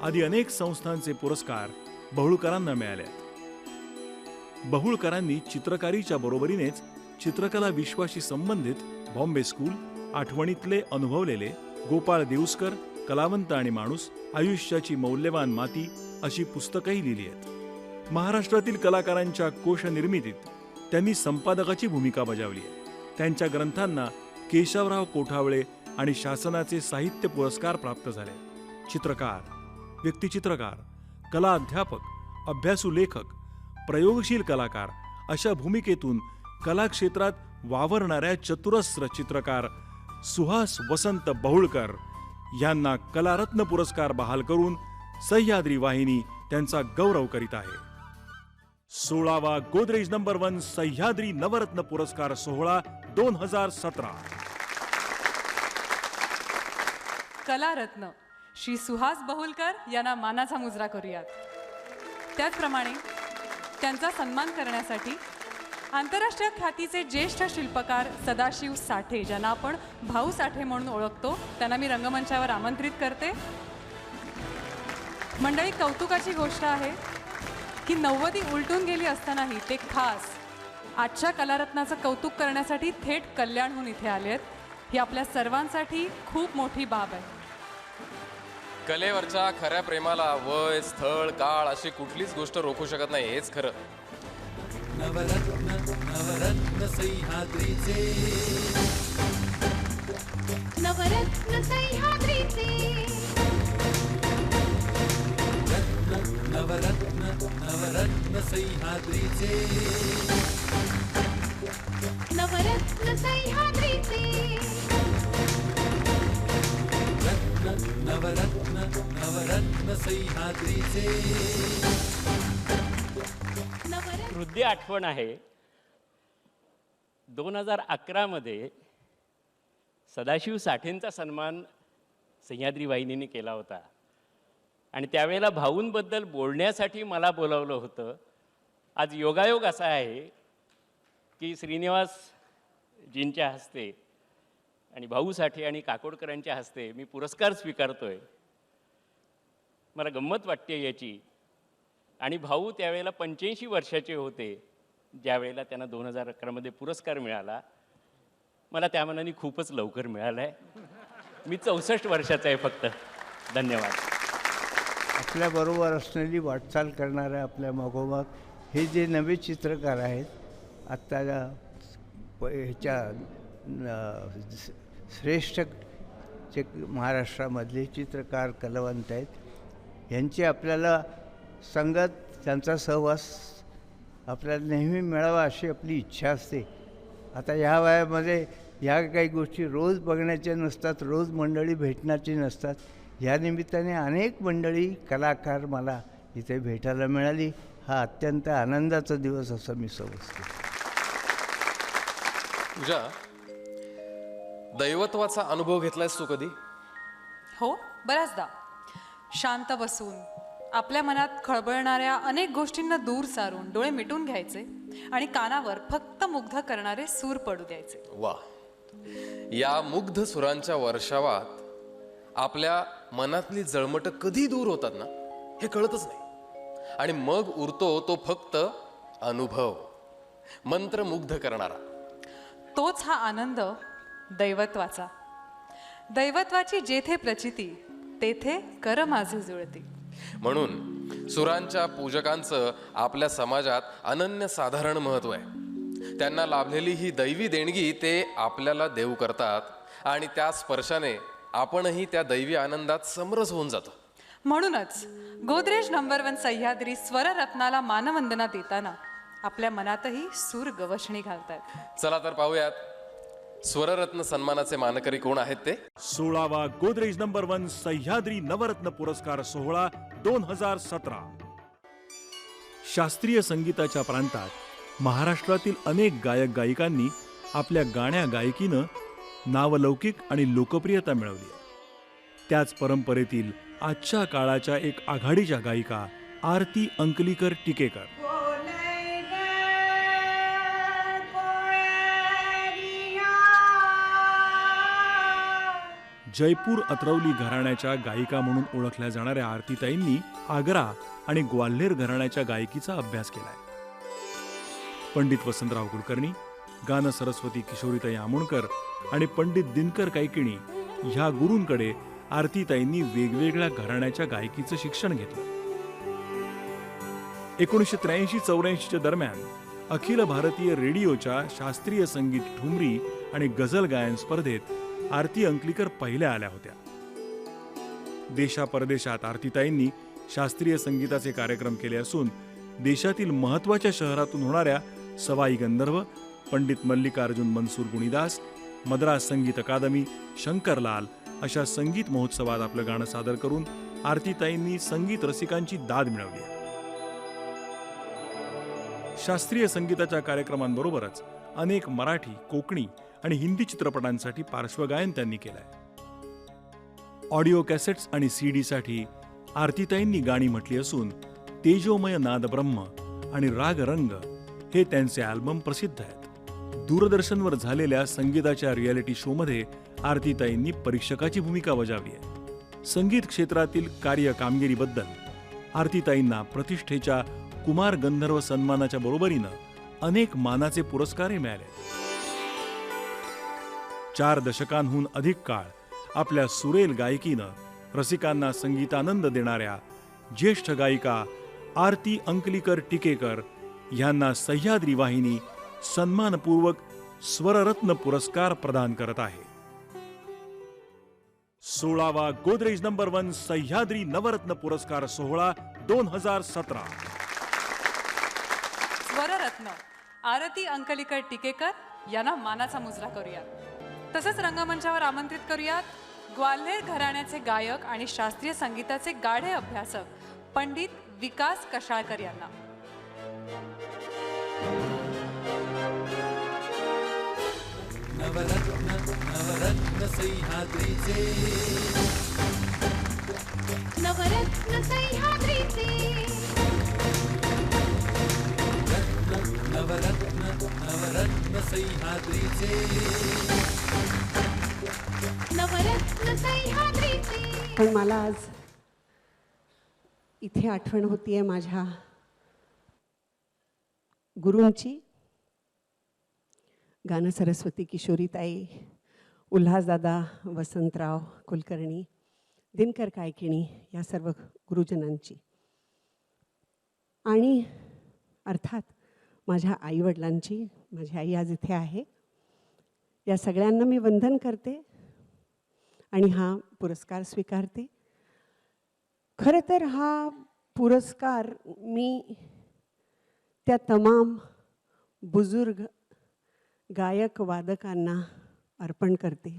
आदी अनेक संस्थांचे पुरस्कार बहुळकरांना मिळाले. बहुळकरांनी चित्रकारीच्या बरोबरीनेच चित्रकला विश्वाशी संबंधित बॉम्बे स्कूल, आठवणीतले अनुभवलेले, गोपाळ देऊस्कर, कलावंत आणि माणूस, आयुष्याची मौल्यवान माती अशी पुस्तकंही लिहिली आहेत. महाराष्ट्रातील कलाकारांच्या कोश निर्मितीत त्यांनी संपादकाची भूमिका बजावली आहे. त्यांच्या ग्रंथांना केशवराव कोठावळे आणि शासनाचे साहित्य पुरस्कार प्राप्त झाले. चित्रकार, व्यक्तिचित्रकार, कला अध्यापक, अभ्यासू लेखक, प्रयोगशील कलाकार अशा भूमिकेतून कला क्षेत्रात वावरणाऱ्या चतुरस्र चित्रकार सुहास वसंत बहुळकर यांना कलारत्न पुरस्कार बहाल करून सह्याद्री वाहिनी त्यांचा गौरव करीत आहे. 16वा गोदरेज नंबर 1 सह्याद्री नवरत्न पुरस्कार सोहळा 2017. कलारत्न श्री सुहास बहुळकर यांना मानाचा मुजरा करूयात. त्याचप्रमाणे त्यांचा सन्मान करण्यासाठी आंतरराष्ट्रीय ख्यातीचे ज्येष्ठ शिल्पकार सदाशिव साठे, ज्यांना आपण भाऊ साठे म्हणून ओळखतो, त्यांना मी रंगमंचावर आमंत्रित करते. मंडळी, कौतुकाची गोष्ट आहे की 90 उलटून गेली असतानाही ते खास आजच्या कलारत्नाचं कौतुक करण्यासाठी थेट कल्याणहून इथे आले आहेत. ही आपल्या सर्वांसाठी खूप मोठी बाब आहे. कलेवरच्या खऱ्या प्रेमाला वय, स्थळ, काळ अशी कुठलीच गोष्ट रोखू शकत नाही, हेच खरं. नवरत्न नवरत्न सह्याद्रीचे, नवरत्न सह्याद्रीचे, नवरत्न नवरत्न सह्याद्रीचे, नवरत्न सह्याद्रीचे, नवरत्न नवरत्न सह्याद्रीचे. हृदय आठवण आहे, 2011 मध्ये सदाशिव साठेंचा सन्मान सह्याद्री वाहिनीने केला होता आणि त्यावेळेला भाऊंबद्दल बोलण्यासाठी मला बोलावलं होतं. आज योगायोग असा आहे की श्रीनिवासजींच्या हस्ते आणि भाऊ साठे आणि काकोडकरांच्या हस्ते मी पुरस्कार स्वीकारतोय. मला गंमत वाटते याची. आणि भाऊ त्यावेळेला 85 वर्षाचे होते ज्यावेळेला त्यांना 2011 मध्ये पुरस्कार मिळाला. मला त्या मनाने खूपच लवकर मिळाला आहे. मी 64 वर्षाचा आहे फक्त. धन्यवाद. आपल्याबरोबर असलेली वाटचाल करणाऱ्या आपल्या मागोमाग हे जे नवे चित्रकार आहेत, आत्ता ह्याच्या श्रेष्ठ जे महाराष्ट्रामधले चित्रकार कलावंत आहेत, यांची आपल्याला संगत, त्यांचा सहवास आपल्याला नेहमी मिळावा अशी आपली इच्छा असते. आता ह्या वयामध्ये ह्या काही गोष्टी रोज बघण्याच्या नसतात, रोज मंडळी भेटण्याची नसतात. ह्या निमित्ताने अनेक मंडळी कलाकार मला इथे भेटायला मिळाली. हा अत्यंत आनंदाचा दिवस असं मी समजतो. तुझ्या दैवत्वाचा अनुभव घेतलायस तू कधी? हो, बऱ्याचदा. शांत बसून आपल्या मनात खळबळणाऱ्या अनेक गोष्टींना दूर सारून डोळे मिटून घ्यायचे आणि कानावर फक्त मुग्ध करणारे सूर पडू द्यायचे. वा, या मुग्ध सुरांच्या वर्षावात आपल्या मनातली जळमट कधी दूर होतात ना हे कळतच नाही. आणि मग उरतो तो फक्त अनुभव, मंत्रमुग्ध करणारा. तोच हा आनंद दैवत्वाचा. दैवत्वाची जेथे प्रचिती तेथे कर माझे जुळती. म्हणून सुरांच्या पूजकांचं आपल्या समाजात अनन्यसाधारण महत्व आहे. त्यांना लाभलेली ही दैवी देणगी ते आपल्याला देऊ करतात आणि त्या स्पर्शाने आपणही त्या दैवी आनंदात समरस होऊन जातो. म्हणूनच गोदरेज नंबर 1 सह्याद्री स्वररत्नाला मानवंदना देताना आपल्या मनातही सूर गवसणी घालतात. चला तर पाहूयात स्वररत्न सन्मानाचे मानकरी कोण आहेत ते. 16वा गोदरेज नंबर 1 सह्याद्री नवरत्न पुरस्कार सोहळा 2017. शास्त्रीय संगीताच्या प्रांतात महाराष्ट्रातील अनेक गायक गायिकांनी आपल्या गाण्या गायकीनं नावलौकिक आणि लोकप्रियता मिळवली आहे. त्याच परंपरेतील आजच्या काळाच्या एक आघाडीच्या गायिका आरती अंकलीकर टिकेकर. जयपूर अत्रौली घराण्याच्या गायिका म्हणून ओळखल्या जाणाऱ्या आरतीताईंनी आग्रा आणि ग्वाल्हेर घराण्याच्या गायकीचा अभ्यास केलाय. पंडित वसंतराव कुलकर्णी, गान सरस्वती किशोरीताई आमोणकर आणि पंडित दिनकर कैकिणी ह्या गुरूंकडे आरतीताईंनी वेगवेगळ्या घराण्याच्या गायकीचं शिक्षण घेतलं. 1983-84च्या दरम्यान अखिल भारतीय रेडिओच्या शास्त्रीय संगीत ठुमरी आणि गझल गायन स्पर्धेत आरती अंकलीकर पहिल्या आल्या होत्या. देशापरदेशात आरतीताईंनी शास्त्रीय संगीताचे कार्यक्रम केले असून देशातील महत्त्वाच्या शहरातून होणाऱ्या सवाई गंधर्व, पंडित मल्लिकार्जुन मनसूर गुणीदास, मद्रास संगीत अकादमी, शंकरलाल अशा संगीत महोत्सवात आपलं गाणं सादर करून आरतीताईंनी संगीत रसिकांची दाद मिळवली. शास्त्रीय संगीताच्या कार्यक्रमांबरोबरच अनेक मराठी, कोकणी आणि हिंदी चित्रपटांसाठी पार्श्वगायन त्यांनी केलंय. ऑडिओ कॅसेट्स आणि CD साठी आरतीताईंनी गाणी म्हटली असून तेजोमय नाद ब्रह्म आणि राग रंग हे त्यांचे अल्बम प्रसिद्ध आहेत. दूरदर्शनवर झालेल्या संगीताच्या रियालिटी शोमध्ये आरतीताईंनी परीक्षकाची भूमिका बजावली आहे. संगीत क्षेत्रातील कार्य कामगिरीबद्दल आरतीताईंना प्रतिष्ठेच्या कुमार गंधर्व सन्मानाच्या बरोबरीनं अनेक मानाचे पुरस्कारही मिळाले. 4 दशकांहून अधिक काळ आपल्या सुरेल गायकीनं रसिकांना संगीतानंद देणाऱ्या ज्येष्ठ गायिका आरती अंकलीकर टिकेकर यांना सह्याद्री वाहिनी सन्मानपूर्वक स्वररत्न पुरस्कार प्रदान करत आहे. 16वा गोदरेज नंबर 1 सह्याद्री नवरत्न पुरस्कार सोहळा 2017. स्वररत्न आरती अंकलीकर टिकेकर यांना मानाचा मुजरा करूयात. तसंच रंगमंचावर आमंत्रित करूयात ग्वाल्हेर घराण्याचे गायक आणि शास्त्रीय संगीताचे गाढे अभ्यासक पंडित विकास कशाळकर यांना. नवरत्न नवरत्न सह्याद्रीचे नवरत्न सह्याद्रीचे नवरत्न नवरत्न सह्याद्रीचे नवरत्न सह्याद्रीचे. पण मला आज इथे आठवण होतीये माझ्या गुरूंची. गान सरस्वती किशोरीताई, उल्हासदादा वसंतराव कुलकर्णी, दिनकर कायकिणी या सर्व गुरुजनांची आणि अर्थात माझ्या आईवडिलांची. माझी आई आज इथे आहे. या सगळ्यांना मी वंदन करते आणि हा पुरस्कार स्वीकारते. खरं तर हा पुरस्कार मी त्या तमाम बुजुर्ग गायक वादकांना अर्पण करते,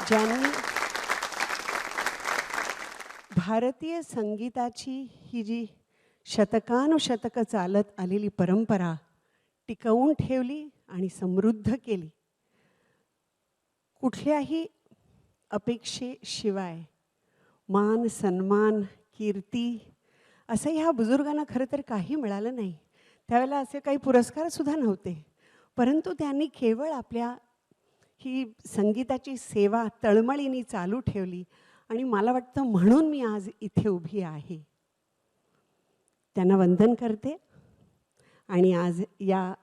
ज्यांनी भारतीय संगीताची ही जी शतकानुशतकं चालत आलेली परंपरा टिकवून ठेवली आणि समृद्ध केली. कुठल्याही अपेक्षेशिवाय मान, सन्मान, कीर्ती असं ह्या बुजुर्गांना खरं तर काही मिळालं नाही. त्यावेळेला असे काही पुरस्कारसुद्धा नव्हते, परंतु त्यांनी केवळ आपल्या ही संगीताची सेवा तळमळीने चालू ठेवली आणि मला वाटतं म्हणून मी आज इथे उभी आहे. त्यांना वंदन करते आणि आज या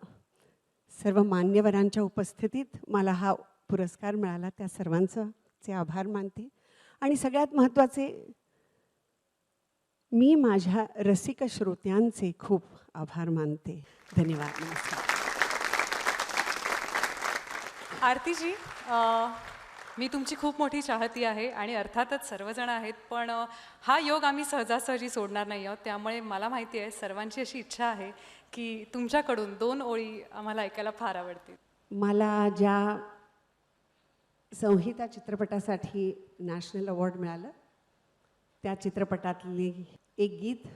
सर्व मान्यवरांच्या उपस्थितीत मला हा पुरस्कार मिळाला, त्या सर्वांचे आभार मानते. आणि सगळ्यात महत्त्वाचे, मी माझ्या रसिक श्रोत्यांचे खूप आभार मानते. धन्यवाद. नमस्कार. आरतीजी, मी तुमची खूप मोठी चाहती आहे आणि अर्थातच सर्वजण आहेत, पण हा योग आम्ही सहजासहजी सोडणार नाही आहोत. त्यामुळे मला माहिती आहे सर्वांची अशी इच्छा आहे की तुमच्याकडून 2 ओळी आम्हाला ऐकायला फार आवडतील. मला ज्या संहिता चित्रपटासाठी नॅशनल अवॉर्ड मिळालं त्या चित्रपटातले एक गीत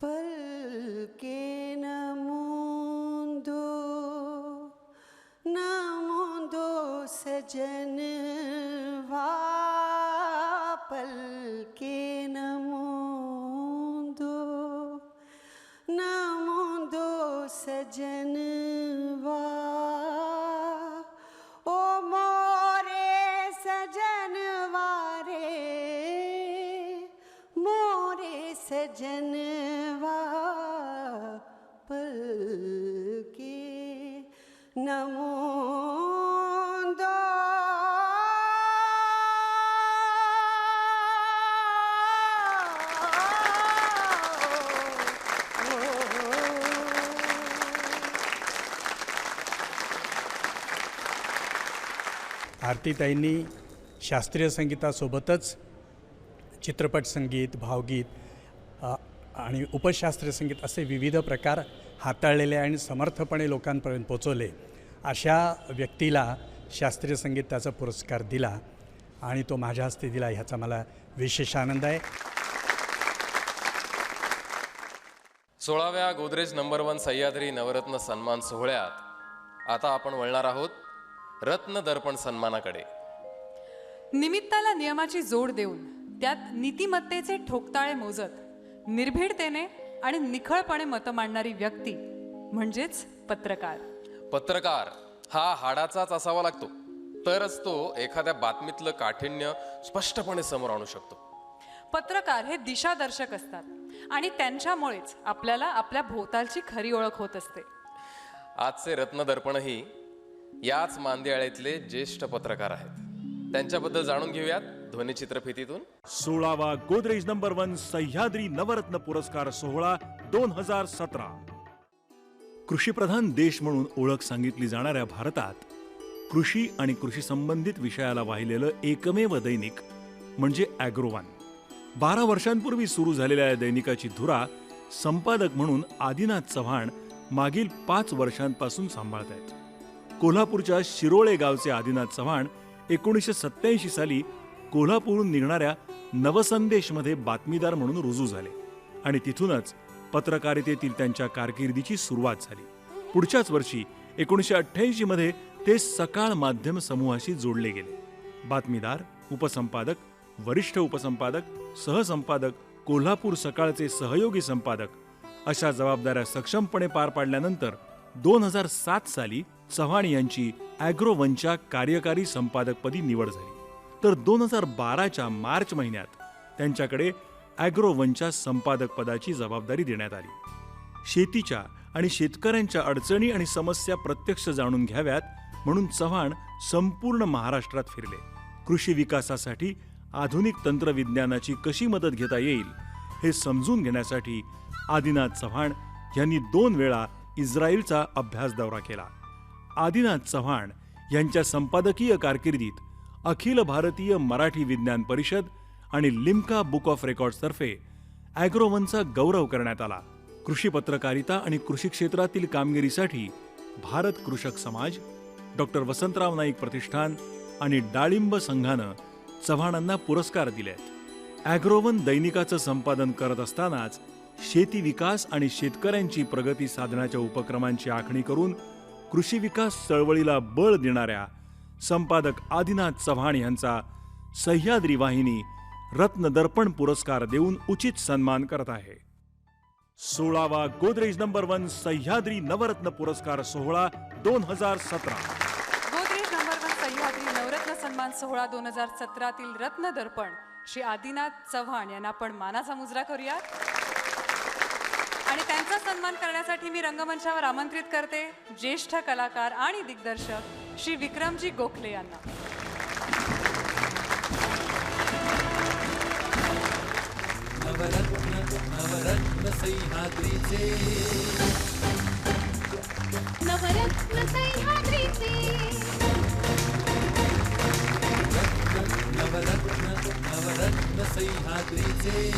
पल के नमूंदो सजनवा, पल के नमूंदो सजनवा, ओ मोरे सजनवा रे, मोरे सजनवा, पल के नमूंदो आरतीताईंनी शास्त्रीय संगीतासोबतच चित्रपट संगीत, भावगीत आणि उपशास्त्रीय संगीत असे विविध प्रकार हाताळलेले आणि समर्थपणे लोकांपर्यंत पोचवले. अशा व्यक्तीला शास्त्रीय संगीताचा पुरस्कार दिला आणि तो माझ्या हस्ते दिला, ह्याचा मला विशेष आनंद आहे. 16व्या गोदरेज नंबर 1 सह्याद्री नवरत्न सन्मान सोहळ्यात आता आपण वळणार आहोत रत्न दर्पण सन्मानाकडे. निमित्ताला नियमाची जोड देऊन त्यात नीतिमत्तेचे ठोकताळे मोजत निर्भीडतेने आणि निखळपणे मतं मांडणारी व्यक्ती म्हणजेच पत्रकार. पत्रकार हा हाडाचाच असावा लागतो, तरच तो एखाद्या बातमीतलं काठिण्य स्पष्टपणे समोर आणू शकतो. पत्रकार हे दिशादर्शक असतात आणि त्यांच्यामुळेच आपल्याला आपल्या भोवतालची खरी ओळख होत असते. आजचे रत्नदर्पणही याच मांदियाळीतले ज्येष्ठ पत्रकार आहेत. त्यांच्याबद्दल जाणून घेऊयात ध्वनिचित्रफितीतून. 16वा गोदरेज नंबर 1 सह्याद्री नवरत्न पुरस्कार सोहळा 2017. कृषीप्रधान देश म्हणून ओळख सांगितली जाणाऱ्या भारतात कृषी आणि कृषी संबंधित विषयाला वाहिलेलं एकमेव दैनिक म्हणजे ॲग्रोवन. 12 वर्षांपूर्वी सुरू झालेल्या या दैनिकाची धुरा संपादक म्हणून आदिनाथ चव्हाण मागील 5 वर्षांपासून सांभाळत आहेत. कोल्हापूरच्या शिरोळे गावचे आदिनाथ चव्हाण 1987 साली कोल्हापूरहून निघणाऱ्या नवसंदेशमध्ये बातमीदार म्हणून रुजू झाले आणि तिथूनच पत्रकारितेतील त्यांच्या कारकिर्दीची सुरुवात झाली. पुढच्याच वर्षी 1988 मध्ये ते सकाळ माध्यम समूहाशी जोडले गेले. बातमीदार, उपसंपादक, वरिष्ठ उपसंपादक, सहसंपादक, कोल्हापूर सकाळचे सहयोगी संपादक अशा जबाबदाऱ्या सक्षमपणे पार पाडल्यानंतर 2007 साली चव्हाण यांची ॲग्रोवनच्या कार्यकारी संपादकपदी निवड झाली. तर 2012च्या मार्च महिन्यात त्यांच्याकडे ॲग्रोवनच्या संपादक पदाची जबाबदारी देण्यात आली. शेतीच्या आणि शेतकऱ्यांच्या अडचणी आणि समस्या प्रत्यक्ष जाणून घ्याव्यात म्हणून चव्हाण संपूर्ण महाराष्ट्रात फिरले. कृषी विकासासाठी आधुनिक तंत्रविज्ञानाची कशी मदत घेता येईल हे समजून घेण्यासाठी आदिनाथ चव्हाण यांनी 2 वेळा इस्रायलचा अभ्यास दौरा केला. आदिनाथ चव्हाण यांच्या संपादकीय कारकिर्दीत अखिल भारतीय मराठी विज्ञान परिषद आणि लिम्का बुक ऑफ रेकॉर्ड्सतर्फे ॲग्रोवनचा गौरव करण्यात आला. कृषी पत्रकारिता आणि कृषी क्षेत्रातील कामगिरीसाठी भारत कृषक समाज, डॉक्टर वसंतराव नाईक प्रतिष्ठान आणि डाळिंब संघानं चव्हाणांना पुरस्कार दिलेत. ॲग्रोवन दैनिकाचं संपादन करत असतानाच शेती विकास आणि शेतकऱ्यांची प्रगती साधण्याच्या उपक्रमांची आखणी करून कृषी विकास चळवळीला बळ देणाऱ्या संपादक आदिनाथ चव्हाण यांचा सह्याद्री वाहिनी रत्न दर्पण पुरस्कार देऊन उचित सन्मान करत आहे. 16वा गोदरेज नंबर 1 सह्याद्री नवरत्न पुरस्कार सोहळा 2017. गोदरेज नंबर 1 सह्याद्री नवरत्न सन्मान सोहळा 2017तील रत्न दर्पण श्री आदिनाथ चव्हाण यांना आपण मानाचा मुजरा करूया. आणि त्यांचा सन्मान करण्यासाठी मी रंगमंचावर आमंत्रित करते ज्येष्ठ कलाकार आणि दिग्दर्शक श्री विक्रमजी गोखले यांना. नवरत्न सह्याद्रीचे नवरत्न सह्याद्रीचे नवरत्न सह्याद्रीचे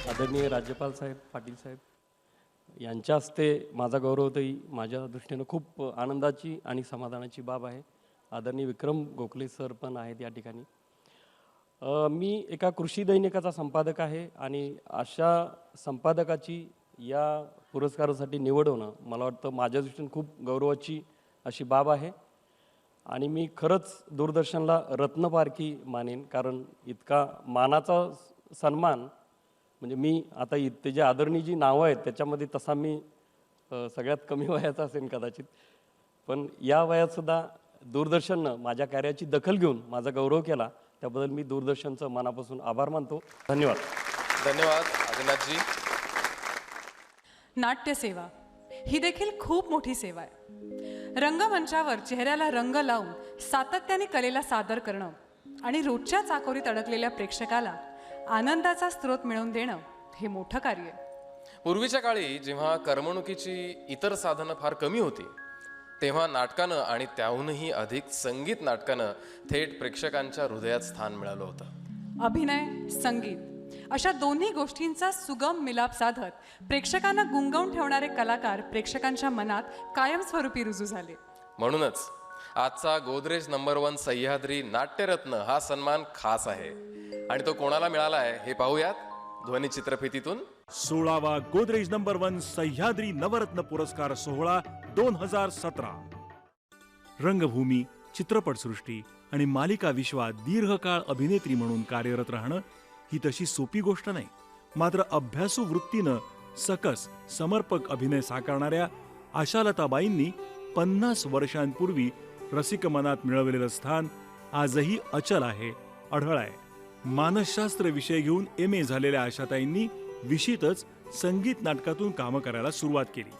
आदरणीय राज्यपाल साहेब, पाटील साहेब यांच्या हस्ते माझा गौरव होतही माझ्या दृष्टीनं खूप आनंदाची आणि समाधानाची बाब आहे. आदरणीय विक्रम गोखले सर पण आहेत या ठिकाणी. मी एका कृषी दैनिकाचा संपादक आहे आणि अशा संपादकाची या पुरस्कारासाठी निवड होणं मला वाटतं माझ्या दृष्टीनं खूप गौरवाची अशी बाब आहे. आणि मी खरंच दूरदर्शनला रत्नपारखी मानेन, कारण इतका मानाचा सन्मान म्हणजे मी आता इथे जे आदरणीय जी नावं आहेत त्याच्यामध्ये तसा मी सगळ्यात कमी वयाचा असेल कदाचित, पण या वयातसुद्धा दूरदर्शननं माझ्या कार्याची दखल घेऊन माझा गौरव केला, त्याबद्दल मी दूरदर्शनचं मनापासून आभार मानतो. धन्यवाद. धन्यवाद आदिनाथजी. नाट्यसेवा ही देखील खूप मोठी सेवा आहे. रंगमंचावर चेहऱ्याला रंग लावून सातत्याने कलेला सादर करणं आणि रोजच्या चाकोरीत अडकलेल्या प्रेक्षकाला आनंदाचा स्रोत मिळवून देणं हे मोठं कार्य आहे. पूर्वीच्या काळी जेव्हा करमणुकीची इतर साधनं फार कमी होती, तेव्हा नाटकानं आणि त्याहूनही अधिक संगीत नाटकानं थेट प्रेक्षकांच्या हृदयात स्थान मिळालं होतं. अभिनय, संगीत अशा दोन्ही गोष्टींचा सुगम मिलाप साधत प्रेक्षकांना गुंगवून ठेवणारे कलाकार प्रेक्षकांच्या मनात कायमस्वरूपी रुजू झाले. म्हणूनच आजचा गोदरेज नंबर 1 सह्याद्री नाट्यरत्न हा सन्मान खास आहे आणि तो कोणाला मिळाला आहे हे पाहूयात ध्वनी चित्रफितीतून. 16वा गोदरेज नंबर 1 सह्याद्री नवरत्न पुरस्कार सोहळा 2017. रंगभूमी, चित्रपटसृष्टी आणि मालिका विश्वात दीर्घकाळ अभिनेत्री म्हणून कार्यरत राहणं ही तशी सोपी गोष्ट नाही. मात्र अभ्यासू वृत्तीनं सकस समर्पक अभिनय साकारणाऱ्या आशालताबाईंनी 50 वर्षांपूर्वी रसिक मनात मिळवलेलं स्थान आजही अचल आहे, अढळ आहे. मानसशास्त्र विषय घेऊन MA झालेल्या आशाताईंनी विशितच संगीत नाटकातून कामं करायला सुरुवात केली.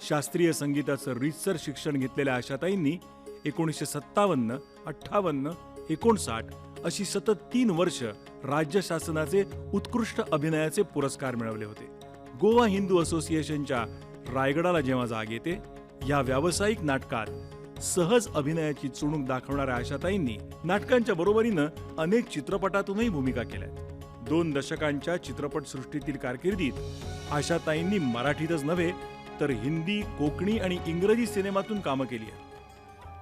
शास्त्रीय संगीताचं रीतसर शिक्षण घेतलेल्या आशाताईंनी 1957, 58, 59 अशी सतत 3 वर्ष राज्य शासनाचे उत्कृष्ट अभिनयाचे पुरस्कार मिळवले होते. गोवा हिंदू असोसिएशनच्या रायगडाला जेव्हा जाग येते या व्यावसायिक नाटकात सहज अभिनयाची चुणूक दाखवणाऱ्या आशाताईंनी नाटकांच्या बरोबरीनं अनेक चित्रपटातूनही भूमिका केल्यात. 2 दशकांच्या चित्रपटसृष्टीतील कारकिर्दीत आशाताईंनी मराठीतच नव्हे तर हिंदी, कोकणी आणि इंग्रजी सिनेमातून कामं केली आहेत.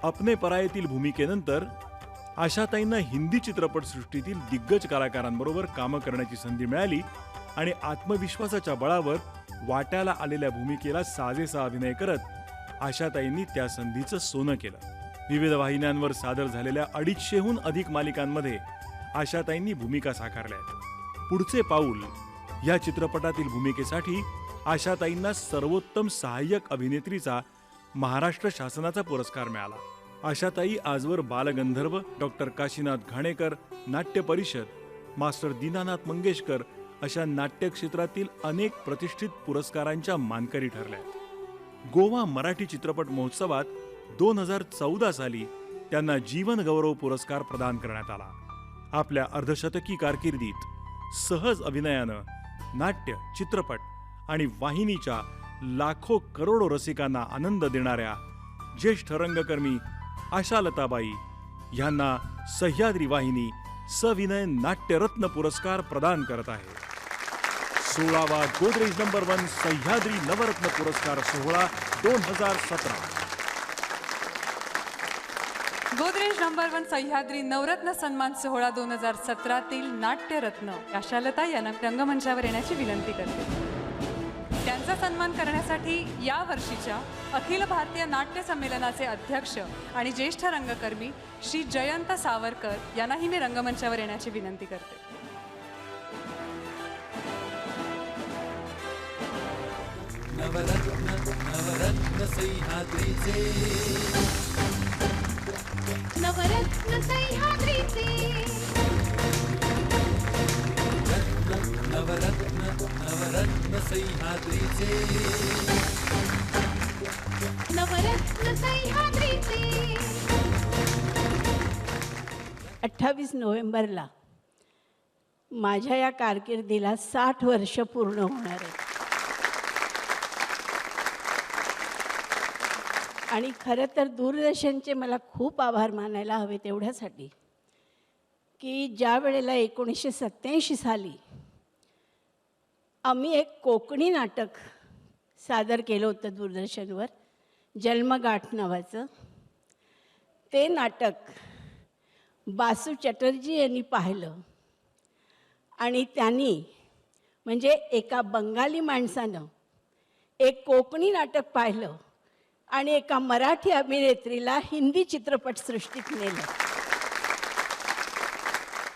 अपने परायेतील भूमिकेनंतर आशाताईंना हिंदी चित्रपटसृष्टीतील दिग्गज कलाकारांबरोबर कामं करण्याची संधी मिळाली आणि आत्मविश्वासाच्या बळावर वाट्याला आलेल्या भूमिकेला साजेसा अभिनय करत आशाताईंनी त्या संधीचं सोनं केलं. विविध वाहिन्यांवर सादर झालेल्या 250हून अधिक मालिकांमध्ये आशाताईंनी भूमिका साकारल्या आहेत. पुढचे पाऊल या चित्रपटातील भूमिकेसाठी आशाताईंना सर्वोत्तम सहाय्यक अभिनेत्रीचा महाराष्ट्र शासनाचा पुरस्कार मिळाला. आशाताई आजवर बालगंधर्व, डॉक्टर काशीनाथ घाणेकर, नाट्य परिषद, मास्टर दीनानाथ मंगेशकर अशा नाट्य क्षेत्रातील अनेक प्रतिष्ठित पुरस्कारांच्या मानकरी ठरल्या. गोवा मराठी चित्रपट महोत्सवात 2014 साली त्यांना जीवन गौरव पुरस्कार प्रदान करण्यात आला. आपल्या अर्धशतकी कारकिर्दीत सहज अभिनयानं नाट्य, चित्रपट आणि वाहिनीच्या लाखो करोडो रसिकांना आनंद देणाऱ्या ज्येष्ठ रंगकर्मी आशालताबाई यांना सह्याद्री वाहिनी सविनय नाट्यरत्न पुरस्कार प्रदान करत आहे. 16वा गोदरेज नंबर 1 सह्याद्री नवरत्न पुरस्कार सोहळा 2017. गोदरेज नंबर 1 सह्याद्री नवरत्न सन्मान सोहळा 2017तील नाट्यरत्न आशालता यांना रंगमंचावर येण्याची विनंती करते. त्यांचा सन्मान करण्यासाठी या वर्षीच्या अखिल भारतीय नाट्य संमेलनाचे अध्यक्ष आणि ज्येष्ठ रंगकर्मी श्री जयंत सावरकर यांनाही मी रंगमंचावर येण्याची विनंती करते. नवरत्न सह्याद्रीचे नवरत्न सह्याद्रीचे नवरत्न सह्याद्रीचे नवरत्न सह्याद्रीचे 28 नोव्हेंबरला माझ्या या कारकिर्दीला 60 वर्ष पूर्ण होणार आहेत. आणि खरं तर दूरदर्शनचे मला खूप आभार मानायला हवे तेवढ्यासाठी की ज्या वेळेला 1987 साली आम्ही एक कोकणी नाटक सादर केलं होतं दूरदर्शनवर, जन्मगाठ नावाचं. ते नाटक बासू चटर्जी यांनी पाहिलं आणि त्यांनी म्हणजे एका बंगाली माणसानं एक कोकणी नाटक पाहिलं आणि एका मराठी अभिनेत्रीला हिंदी चित्रपटसृष्टीत नेलं.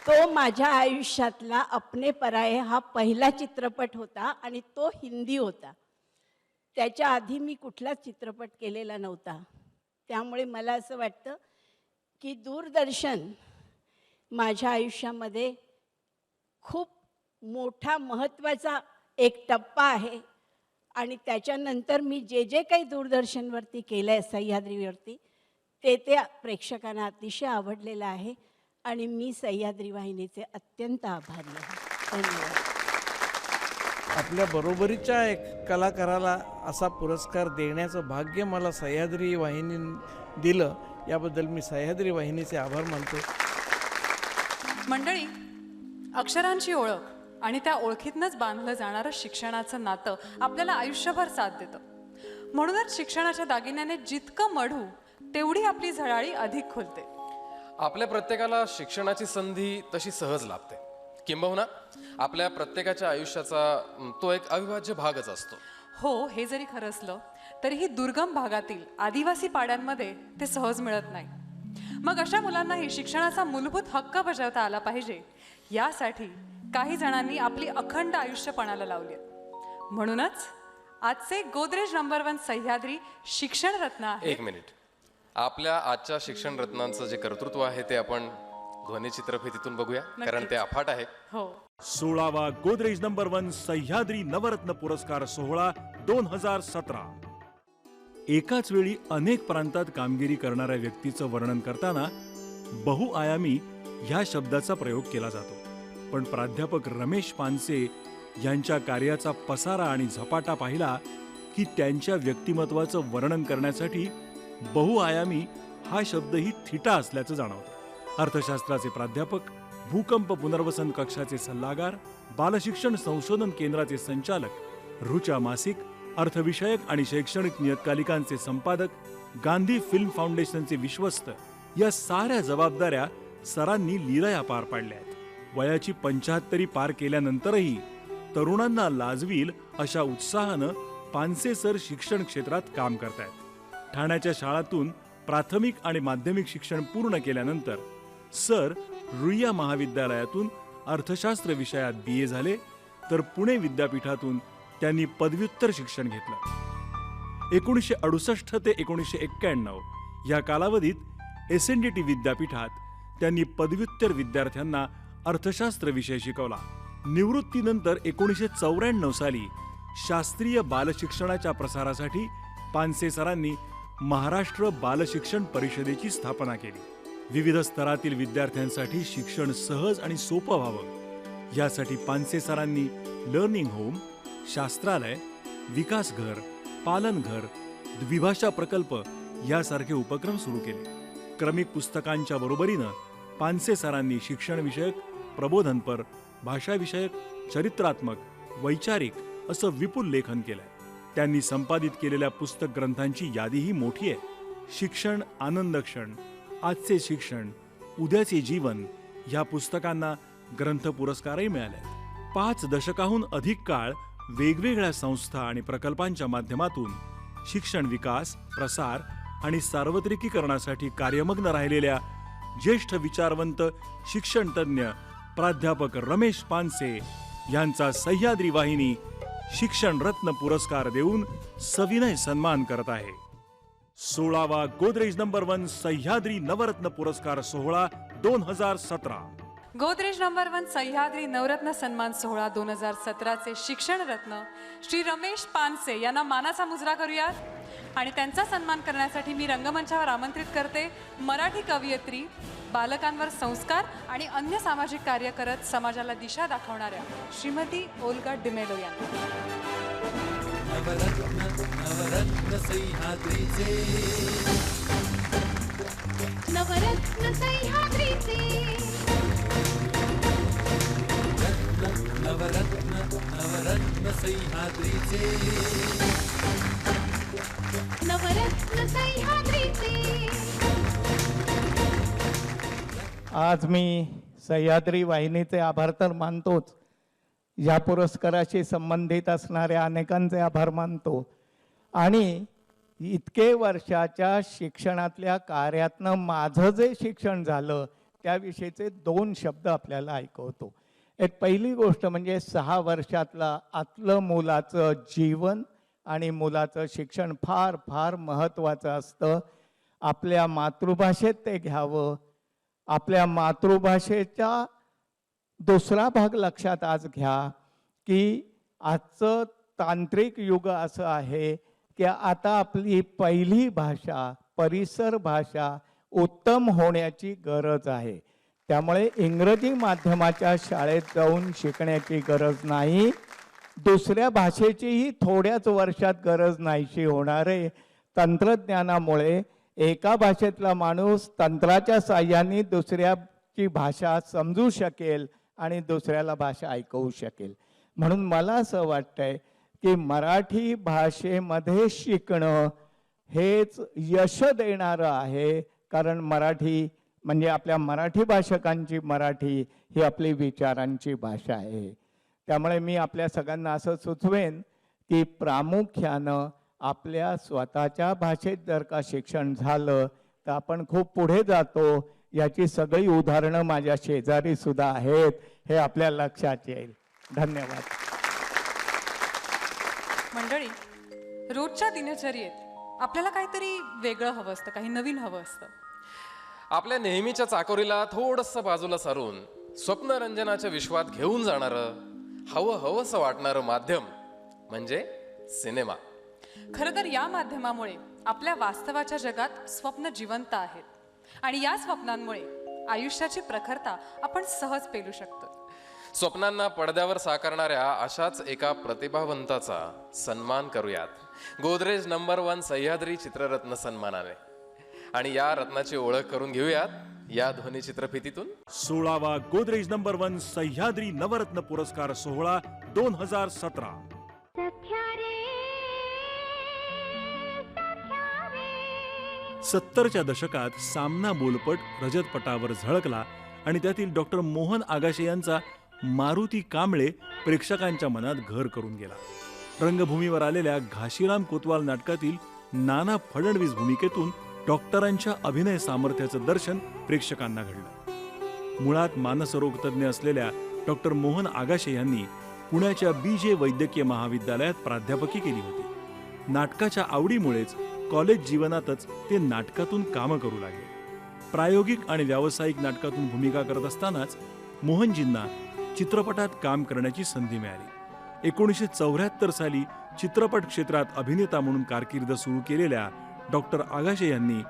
तो माझ्या आयुष्यातला अपने पराये हा पहिला चित्रपट होता आणि तो हिंदी होता. त्याच्या आधी मी कुठलाच चित्रपट केलेला नव्हता. त्यामुळे मला असं वाटतं की दूरदर्शन माझ्या आयुष्यामध्ये खूप मोठा महत्त्वाचा एक टप्पा आहे. आणि त्याच्यानंतर मी जे जे काही दूरदर्शनवरती केलं आहे सह्याद्रीवरती ते प्रेक्षकांना अतिशय आवडलेलं आहे आणि मी सह्याद्री वाहिनीचे अत्यंत आभारी आहे. धन्यवाद. आपल्या बरोबरीच्या एक कलाकाराला असा पुरस्कार देण्याचं भाग्य मला सह्याद्री वाहिनीने दिलं, याबद्दल मी सह्याद्री वाहिनीचे आभार मानतो. मंडळी, अक्षरांची ओळख आणि त्या ओळखीतनंच बांधलं जाणारं शिक्षणाचं नातं आपल्याला आयुष्यभर साथ देतं. म्हणूनच शिक्षणाच्या दागिन्याने जितकं मढू तेवढी आपली झळाळी अधिक खुलते. आपल्या प्रत्येकाला शिक्षणाची संधी तशी सहज लाभते, किंबहुना आपल्या प्रत्येकाच्या आयुष्याचा तो एक अविभाज्य भागच असतो. हो, हे जरी खरं असलं तरीही दुर्गम भागातील आदिवासी पाड्यांमध्ये ते सहज मिळत नाही. मग अशा मुलांनाही शिक्षणाचा मूलभूत हक्क बजावता आला पाहिजे, यासाठी काही जणांनी आपली अखंड आयुष्य पणाला लावली. म्हणूनच आजचे गोदरेज नंबर 1 सह्याद्री शिक्षण रत्न आहे. एक मिनिट, आपल्या आजच्या शिक्षण रत्नांचं जे कर्तृत्व आहे ते आपण ध्वनी चित्रफितीतून बघूया, कारण ते अफाट आहे. हो. 16वा गोदरेज नंबर 1 सह्याद्री नवरत्न पुरस्कार सोहळा 2017. एकाच वेळी अनेक प्रांतात कामगिरी करणाऱ्या व्यक्तीचं वर्णन करताना बहुआयामी ह्या शब्दाचा प्रयोग केला जातो. पण प्राध्यापक रमेश पानसे यांच्या कार्याचा पसारा आणि झपाटा पाहिला की त्यांच्या व्यक्तिमत्वाचं वर्णन करण्यासाठी बहुआयामी हा शब्दही थिटा असल्याचं जाणवतं. अर्थशास्त्राचे प्राध्यापक, भूकंप पुनर्वसन कक्षाचे सल्लागार, बालशिक्षण संशोधन केंद्राचे संचालक, ऋचा मासिक, अर्थविषयक आणि शैक्षणिक नियतकालिकांचे संपादक, गांधी फिल्म फाउंडेशनचे विश्वस्त, या साऱ्या जबाबदाऱ्या सरांनी लीलया पार पाडल्या आहेत. वयाची 75 पार केल्यानंतरही तरुणांना लाजवील अशा उत्साहानं पानसे सर शिक्षण क्षेत्रात काम करतायत. ठाण्याच्या शाळातून प्राथमिक आणि माध्यमिक शिक्षण पूर्ण केल्यानंतर सर रुईया महाविद्यालयातून अर्थशास्त्र विषयात BA झाले, तर पुणे विद्यापीठातून त्यांनी पदव्युत्तर शिक्षण घेतलं. 1968 ते 1991 या कालावधीत SNDT विद्यापीठात त्यांनी पदव्युत्तर विद्यार्थ्यांना अर्थशास्त्र विषय शिकवला. निवृत्तीनंतर 1994 साली शास्त्रीय बालशिक्षणाच्या प्रसारासाठी पानसे सरांनी महाराष्ट्र बालशिक्षण परिषदेची स्थापना केली. विविध स्तरातील विद्यार्थ्यांसाठी शिक्षण सहज आणि सोपं व्हावं यासाठी पानसे सरांनी लर्निंग होम, शास्त्रालय, विकासघर, पालनघर, द्विभाषा प्रकल्प यासारखे उपक्रम सुरू केले. क्रमिक पुस्तकांच्या बरोबरीनं पानसे सरांनी शिक्षणविषयक, प्रबोधनपर, भाषाविषयक, चरित्रात्मक, वैचारिक असं विपुल लेखन केलंय. त्यांनी संपादित केलेल्या पुस्तक ग्रंथांची यादीही मोठी आहे. शिक्षण आनंद क्षण, आजचे शिक्षण, उद्याचे जीवन या पुस्तकांना ग्रंथ पुरस्कारही मिळाले. 5 दशकाहून अधिक काळ वेगवेगळ्या संस्था आणि प्रकल्पांच्या माध्यमातून शिक्षण विकास, प्रसार आणि सार्वत्रिकीकरणासाठी कार्यमग्न राहिलेल्या ज्येष्ठ विचारवंत शिक्षणतज्ञ प्राध्यापक रमेश पानसे यांचा सह्याद्री वाहिनी शिक्षण रत्न पुरस्कार देऊन सविनय सन्मान करत आहे. 16वा गोदरेज नंबर 1 सह्याद्री नवरत्न पुरस्कार सोहळा 2017. गोदरेज नंबर 1 सह्याद्री नवरत्न सन्मान सोहळा 2017चे शिक्षण रत्न श्री रमेश पानसे यांना मानाचा मुजरा करूयात आणि त्यांचा सन्मान करण्यासाठी मी रंगमंचावर आमंत्रित करते मराठी कवयित्री, बालकांवर संस्कार आणि अन्य सामाजिक कार्य करत समाजाला दिशा दाखवणाऱ्या श्रीमती ओल्गा डिमेलो यांना. नवरत्न सह्याद्रीचे, नवरत्न सह्याद्रीचे, नवरत्न सह्याद्रीचे, नवरत्न सह्याद्रीचे. आज मी सह्याद्री वाहिनीचे आभार तर मानतोच, या पुरस्काराशी संबंधित असणाऱ्या अनेकांचे आभार मानतो आणि इतके वर्षाच्या शिक्षणातल्या कार्यातनं माझं जे शिक्षण झालं त्याविषयीचे 2 शब्द आपल्याला ऐकवतो. एक पहिली गोष्ट म्हणजे 6 वर्षातलं आतलं मुलाचं जीवन आणि मुलाचं शिक्षण फार फार महत्त्वाचं असतं. आपल्या मातृभाषेत ते घ्यावं. आपल्या मातृभाषेचा दुसरा भाग लक्षात आज घ्या की आजचं तांत्रिक युग असं आहे की आता आपली पहिली भाषा, परिसर भाषा उत्तम होण्याची गरज आहे. त्यामुळे इंग्रजी माध्यमाच्या शाळेत जाऊन शिकण्याची गरज नाही. दुसऱ्या भाषेचीही थोड्याच वर्षात गरज नाहीशी होणार आहे. तंत्रज्ञानामुळे एका भाषेतला माणूस तंत्राच्या साहाय्याने दुसऱ्याची भाषा समजू शकेल आणि दुसऱ्याला भाषा ऐकवू शकेल. म्हणून मला असं वाटतंय की मराठी भाषेमध्ये शिकणं हेच यश देणारं आहे. कारण मराठी म्हणजे आपल्या मराठी भाषकांची मराठी ही आपली विचारांची भाषा आहे. त्यामुळे मी आपल्या सगळ्यांना असं सुचवेन की प्रामुख्यानं आपल्या स्वतःच्या भाषेत जर का शिक्षण झालं तर आपण खूप पुढे जातो. याची सगळी उदाहरणं माझ्या शेजारी सुद्धा आहेत, हे आपल्या लक्षात येईल. धन्यवाद. मंडळी, रोजच्या दिनचर्येत आपल्याला काहीतरी वेगळं हवं असतं, काही नवीन हवं असतं. आपल्या नेहमीच्या चाकोरीला थोडंसं बाजूला सारून स्वप्नरंजनाच्या विश्वात घेऊन जाणारं, हवंसं वाटणारं माध्यम म्हणजे सिनेमा. खरं तर या माध्यमामुळे आपल्या वास्तवाच्या जगात स्वप्न जिवंत आहेत आणि या स्वप्नांमुळे आयुष्याची प्रखरता आपण सहज पेलू शकतो. स्वप्नांना पडद्यावर साकारणाऱ्या अशाच एका प्रतिभावंताचा सन्मान करूयात गोदरेज नंबर 1 सह्याद्री चित्ररत्न सन्मानाने. आणि या रत्नाची ओळख करून घेऊयात या ध्वनी चित्रफितीतून. 16वा गोदरेज नंबर 1 सह्याद्री नवरत्न पुरस्कार सोहळा 2017. 70च्या दशकात सामना बोलपट रजतपटावर झळकला आणि त्यातील डॉक्टर मोहन आगाशे यांचा मारुती कांबळे प्रेक्षकांच्या मनात घर करून गेला. रंगभूमीवर आलेल्या घाशीराम कोतवाल नाटकातील नाना फडणवीस भूमिकेतून डॉक्टरांच्या अभिनय सामर्थ्याचं दर्शन प्रेक्षकांना घडलं. मुळात मानसरोग तज्ज्ञ असलेल्या डॉक्टर मोहन आगाशे यांनी पुण्याच्या BJ वैद्यकीय महाविद्यालयात प्राध्यापकी केली होती. नाटकाच्या आवडीमुळेच कॉलेज जीवनातच ते नाटकातून कामं करू लागले. प्रायोगिक आणि व्यावसायिक नाटकातून भूमिका करत असतानाच मोहनजींना चित्रपटात काम करण्याची संधी मिळाली. 1974 साली चित्रपट क्षेत्रात अभिनेता म्हणून कारकीर्द सुरू केलेल्या डॉक्टर आगाशे यांनी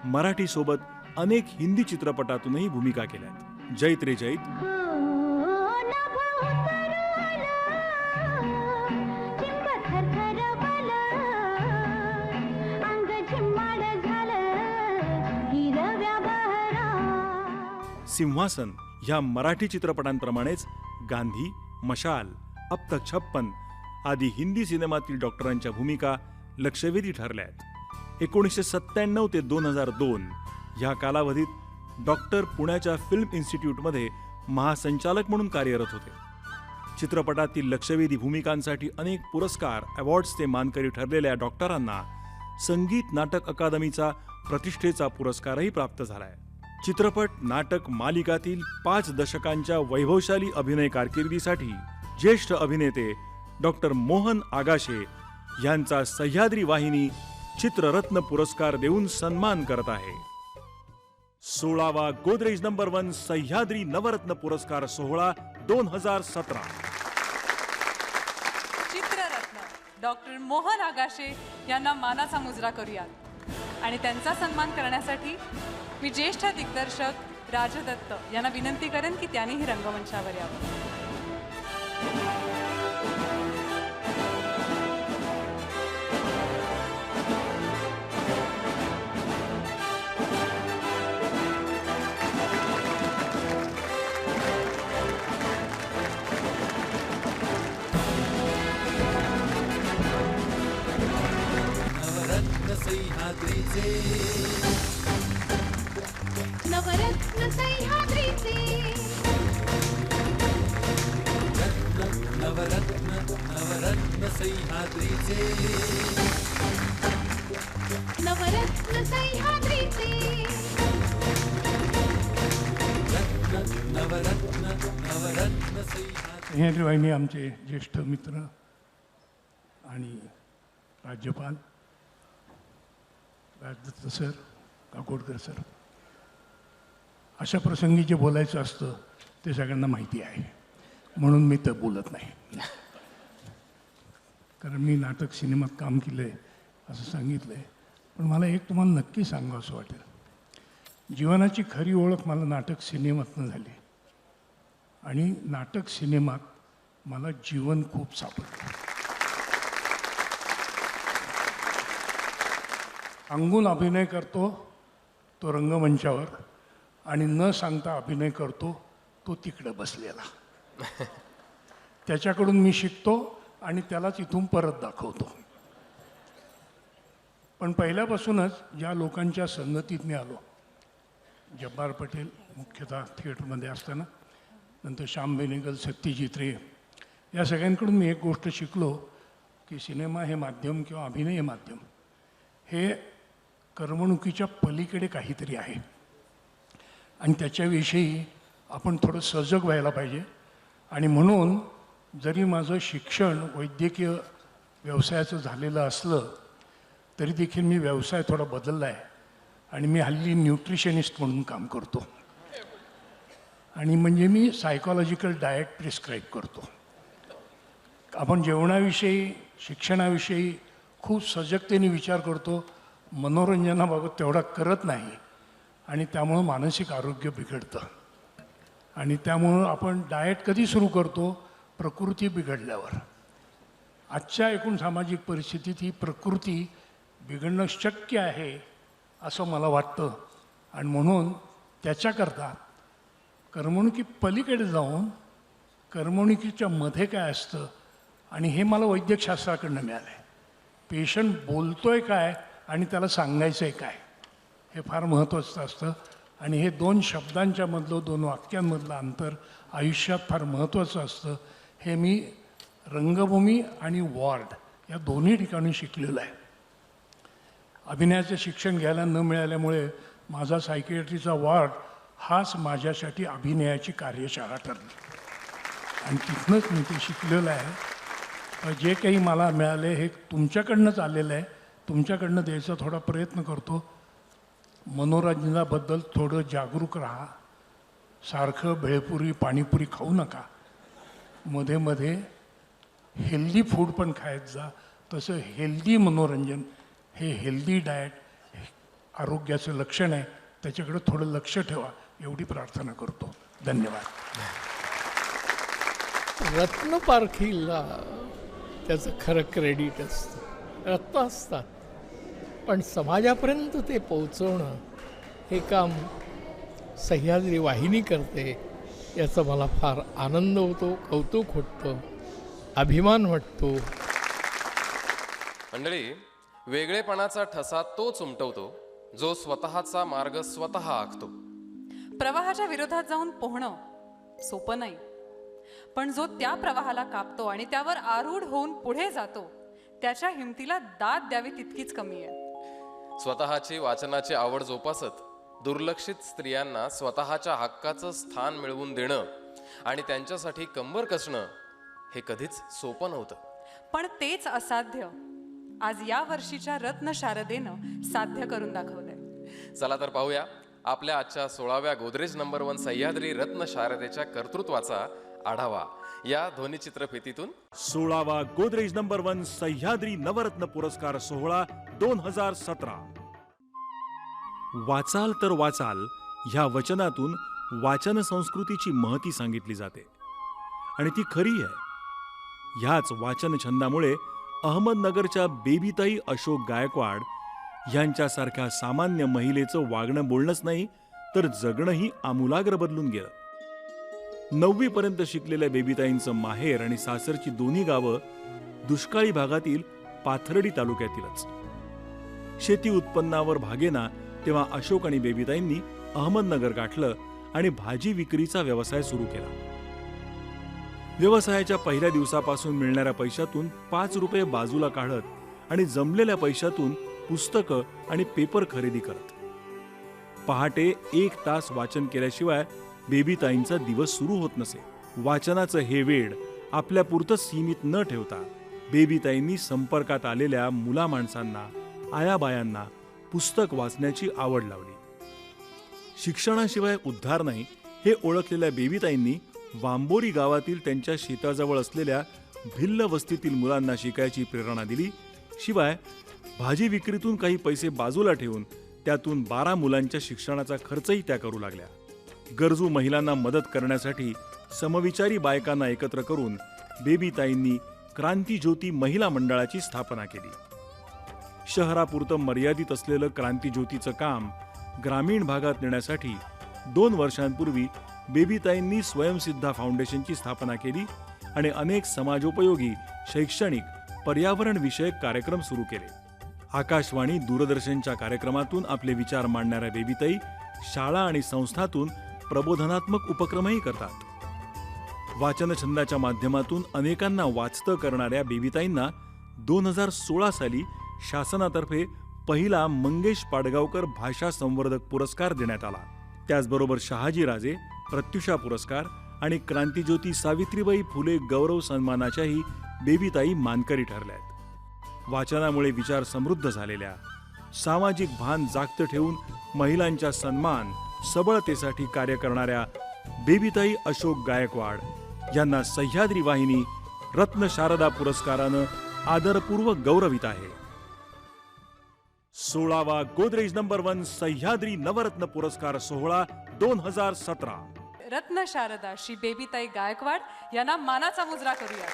मराठीसोबत अनेक हिंदी चित्रपटातूनही भूमिका केल्यात. जैत रे जैत, सिंहासन ह्या मराठी चित्रपटांप्रमाणेच गांधी, मशाल, अब तक 56 आदी हिंदी सिनेमातील डॉक्टरांच्या भूमिका लक्षवेधी ठरल्या आहेत. 1997 ते 2002 ह्या कालावधीत डॉक्टर पुण्याच्या फिल्म इन्स्टिट्यूटमध्ये महासंचालक म्हणून कार्यरत होते. चित्रपटातील लक्षवेधी भूमिकांसाठी अनेक पुरस्कार, अवॉर्ड्सचे मानकरी ठरलेल्या डॉक्टरांना संगीत नाटक अकादमीचा प्रतिष्ठेचा पुरस्कारही प्राप्त झालाय. चित्रपट, नाटक, मालिकातील 5 दशकांच्या वैभवशाली अभिनय कारकिर्दीसाठी ज्येष्ठ अभिनेते डॉक्टर मोहन आगाशे यांचा सह्याद्री वाहिनी चित्ररत्न पुरस्कार देऊन सन्मान करत आहे. 16वा गोदरेज नंबर 1 सह्याद्री नवरत्न पुरस्कार सोहळा 2017. चित्ररत्न डॉक्टर मोहन आगाशे यांना मानाचा मुजरा करूयात. आणि त्यांचा सन्मान करण्यासाठी मी ज्येष्ठ दिग्दर्शक राजदत्त यांना विनंती करेन की त्यांनीही रंगमंचावर यावं. नवरत्न सह्याद्रीचे नवरत्न सह्याद्रीचे नवरत्न नवरत्न सह्याद्रीचे नवरत्न सह्याद्रीचे नवरत्न नवरत्न सह्याद्री वाहिनी आमचे ज्येष्ठ मित्र आणि राज्यपाल राजदत्त सर, काकोडकर सर, अशा प्रसंगी जे बोलायचं असतं ते सगळ्यांना माहिती आहे, म्हणून मी तर बोलत नाही. कारण मी नाटक सिनेमात काम केलं आहे असं सांगितलं आहे. पण मला एक तुम्हाला नक्की सांगावं असं वाटेल, जीवनाची खरी ओळख मला नाटक सिनेमातनं झाली. आणि नाटक सिनेमात मला जीवन खूप सापडलं. सांगून अभिनय करतो तो रंगमंचावर, आणि न सांगता अभिनय करतो तो तिकडं बसलेला. त्याच्याकडून मी शिकतो आणि त्यालाच इथून परत दाखवतो. पण पहिल्यापासूनच ज्या लोकांच्या संगतीत मी आलो, जब्बार पटेल मुख्यतः थिएटरमध्ये असताना, नंतर श्याम बेनेगल, सत्यजित रे, या सगळ्यांकडून मी एक गोष्ट शिकलो की सिनेमा हे माध्यम किंवा अभिनय हे माध्यम हे करमणुकीच्या पलीकडे काहीतरी आहे आणि त्याच्याविषयी आपण थोडं सजग व्हायला पाहिजे. आणि म्हणून जरी माझं शिक्षण वैद्यकीय व्यवसायाचं झालेलं असलं तरी देखील मी व्यवसाय थोडा बदलला आहे आणि मी हल्ली न्यूट्रिशनिस्ट म्हणून काम करतो. आणि म्हणजे मी सायकॉलॉजिकल डाएट प्रिस्क्राईब करतो. आपण जेवणाविषयी, शिक्षणाविषयी खूप सजगतेने विचार करतो, मनोरंजनाबाबत तेवढा करत नाही आणि त्यामुळं मानसिक आरोग्य बिघडतं. आणि त्यामुळं आपण डाएट कधी सुरू करतो? प्रकृती बिघडल्यावर. आजच्या एकूण सामाजिक परिस्थितीत ही प्रकृती बिघडणं शक्य आहे असं मला वाटतं. आणि म्हणून त्याच्याकरता करमणुकी पलीकडे जाऊन करमणुकीच्या मध्ये काय असतं, आणि हे मला वैद्यकशास्त्राकडनं मिळालं आहे. पेशंट बोलतोय काय आणि त्याला सांगायचं आहे काय, हे फार महत्त्वाचं असतं. आणि हे 2 शब्दांच्या मधलं, 2 वाक्यांमधलं अंतर आयुष्यात फार महत्त्वाचं असतं. हे मी रंगभूमी आणि वॉर्ड या दोन्ही ठिकाणी शिकलेलं आहे. अभिनयाचं शिक्षण घ्यायला न मिळाल्यामुळे माझा सायकियाट्रीचा वॉर्ड हाच माझ्यासाठी अभिनयाची कार्यशाळा ठरली आणि तिथनंच मी ते शिकलेलं आहे. जे काही मला मिळाले हे तुमच्याकडनंच आलेलं आहे, तुमच्याकडनं द्यायचा थोडा प्रयत्न करतो. मनोरंजनाबद्दल थोडं जागरूक राहा. सारखं भेळपुरी, पाणीपुरी खाऊ नका. मध्ये मध्ये हेल्दी फूड पण खायत जा. तसं हेल्दी मनोरंजन हे हेल्दी डाएट आरोग्याचं लक्षण आहे, त्याच्याकडे थोडं लक्ष ठेवा एवढी प्रार्थना करतो. धन्यवाद. रत्नपारखीला त्याचं खरं क्रेडिट असतं. रत्न असतात पण समाजापर्यंत ते पोहोचवणं हे काम सह्याद्री वाहिनी करते. याचा मला फार आनंद होतो, कौतुक होतं, अभिमान वाटतो. मंडळी, वेगळेपणाचा ठसा तोच उमटवतो जो स्वतःचा मार्ग स्वतः आखतो. प्रवाहाच्या विरोधात जाऊन पोहणं सोपं नाही, पण जो त्या प्रवाहाला कापतो आणि त्यावर आरूढ होऊन पुढे जातो त्याच्या हिमतीला दाद द्यावी तितकीच कमी आहे. स्वतःची वाचनाची आवड जोपासत दुर्लक्षित स्त्रियांना स्वतःच्या हक्काचं स्थान मिळवून देणं आणि त्यांच्यासाठी कंबर कसणं हे कधीच सोपं नव्हतं. पण तेच असाध्य आज या वर्षीच्या रत्न शारदेनं साध्य करून दाखवलंय. चला तर पाहूया आपल्या आजच्या 16व्या गोदरेज नंबर 1 सह्याद्री रत्न शारदेच्या कर्तृत्वाचा आढावा या ध्वनिचित्रफितीतून. 16वा गोदरेज नंबर 1 सह्याद्री नवरत्न पुरस्कार सोहळा 2017. वाचाल तर वाचाल ह्या वचनातून वाचन संस्कृतीची महती सांगितली जाते आणि ती खरी आहे. ह्याच वाचन छंदामुळे अहमदनगरच्या बेबीताई अशोक गायकवाड यांच्यासारख्या सामान्य महिलेचं वागणं बोलणंच नाही तर जगणंही आमूलाग्र बदलून गेलं. 9वी पर्यंत शिकलेल्या बेबीताईंचं माहेर आणि सासरची दोन्ही गावं दुष्काळी भागातील पाथर्डी तालुक्यातीलच. शेती उत्पन्नावर भागेना तेव्हा अशोक आणि बेबीताईंनी अहमदनगर गाठलं आणि भाजी विक्रीचा व्यवसाय सुरू केला. व्यवसायाच्या पहिल्या दिवसापासून मिळणाऱ्या पैशातून 5 रुपये बाजूला काढत आणि जमलेल्या पैशातून पुस्तकं आणि पेपर खरेदी करत पहाटे 1 तास वाचन केल्याशिवाय बेबीताईंचा दिवस सुरू होत नसे. वाचनाचं हे वेड आपल्यापुरतं सीमित न ठेवता बेबीताईंनी संपर्कात आलेल्या मुलामाणसांना, आयाबायांना पुस्तक वाचण्याची आवड लावली. शिक्षणाशिवाय उद्धार नाही हे ओळखलेल्या बेबीताईंनी वांबोरी गावातील त्यांच्या शेताजवळ असलेल्या भिल्ल वस्तीतील मुलांना शिकायची प्रेरणा दिली. शिवाय भाजी विक्रीतून काही पैसे बाजूला ठेवून त्यातून 12 मुलांच्या शिक्षणाचा खर्चही त्या करू लागल्या. गरजू महिलांना मदत करण्यासाठी समविचारी बायकांना एकत्र करून बेबीताईंनी क्रांती ज्योती महिला मंडळाची स्थापना केली. शहरापुरतं मर्यादित असलेलं क्रांती ज्योतीचं काम ग्रामीण भागात नेण्यासाठी 2 वर्षांपूर्वी बेबीताईंनी स्वयंसिद्धा फाउंडेशनची स्थापना केली आणि अनेक समाजोपयोगी, शैक्षणिक, पर्यावरण विषयक कार्यक्रम सुरू केले. आकाशवाणी, दूरदर्शनच्या कार्यक्रमातून आपले विचार मांडणाऱ्या बेबीताई शाळा आणि संस्थातून प्रबोधनात्मक उपक्रमही करतात. वाचनछंदाच्या माध्यमातून अनेकांना वाचतं करणाऱ्या बेबीताईंना 2016 साली शासनातर्फे पहिला मंगेश पाडगावकर भाषा संवर्धक पुरस्कार देण्यात आला. त्याचबरोबर शहाजीराजे, प्रत्युषा पुरस्कार आणि क्रांतीज्योती सावित्रीबाई फुले गौरव सन्मानाच्याही बेबीताई मानकरी ठरल्यात. वाचनामुळे विचार समृद्ध झालेल्या, सामाजिक भान जागतं ठेवून महिलांच्या सन्मान, सबळतेसाठी कार्य करणाऱ्या बेबीताई अशोक गायकवाड यांना सह्याद्री वाहिनी रत्न शारदा पुरस्कारानं आदरपूर्वक गौरवित आहे. 16वा गोदरेज नंबर 1 सह्याद्री नवरत्न पुरस्कार सोहळा 2017. रत्न शारदा श्री बेबीताई गायकवाड यांना मानाचा मुजरा करूया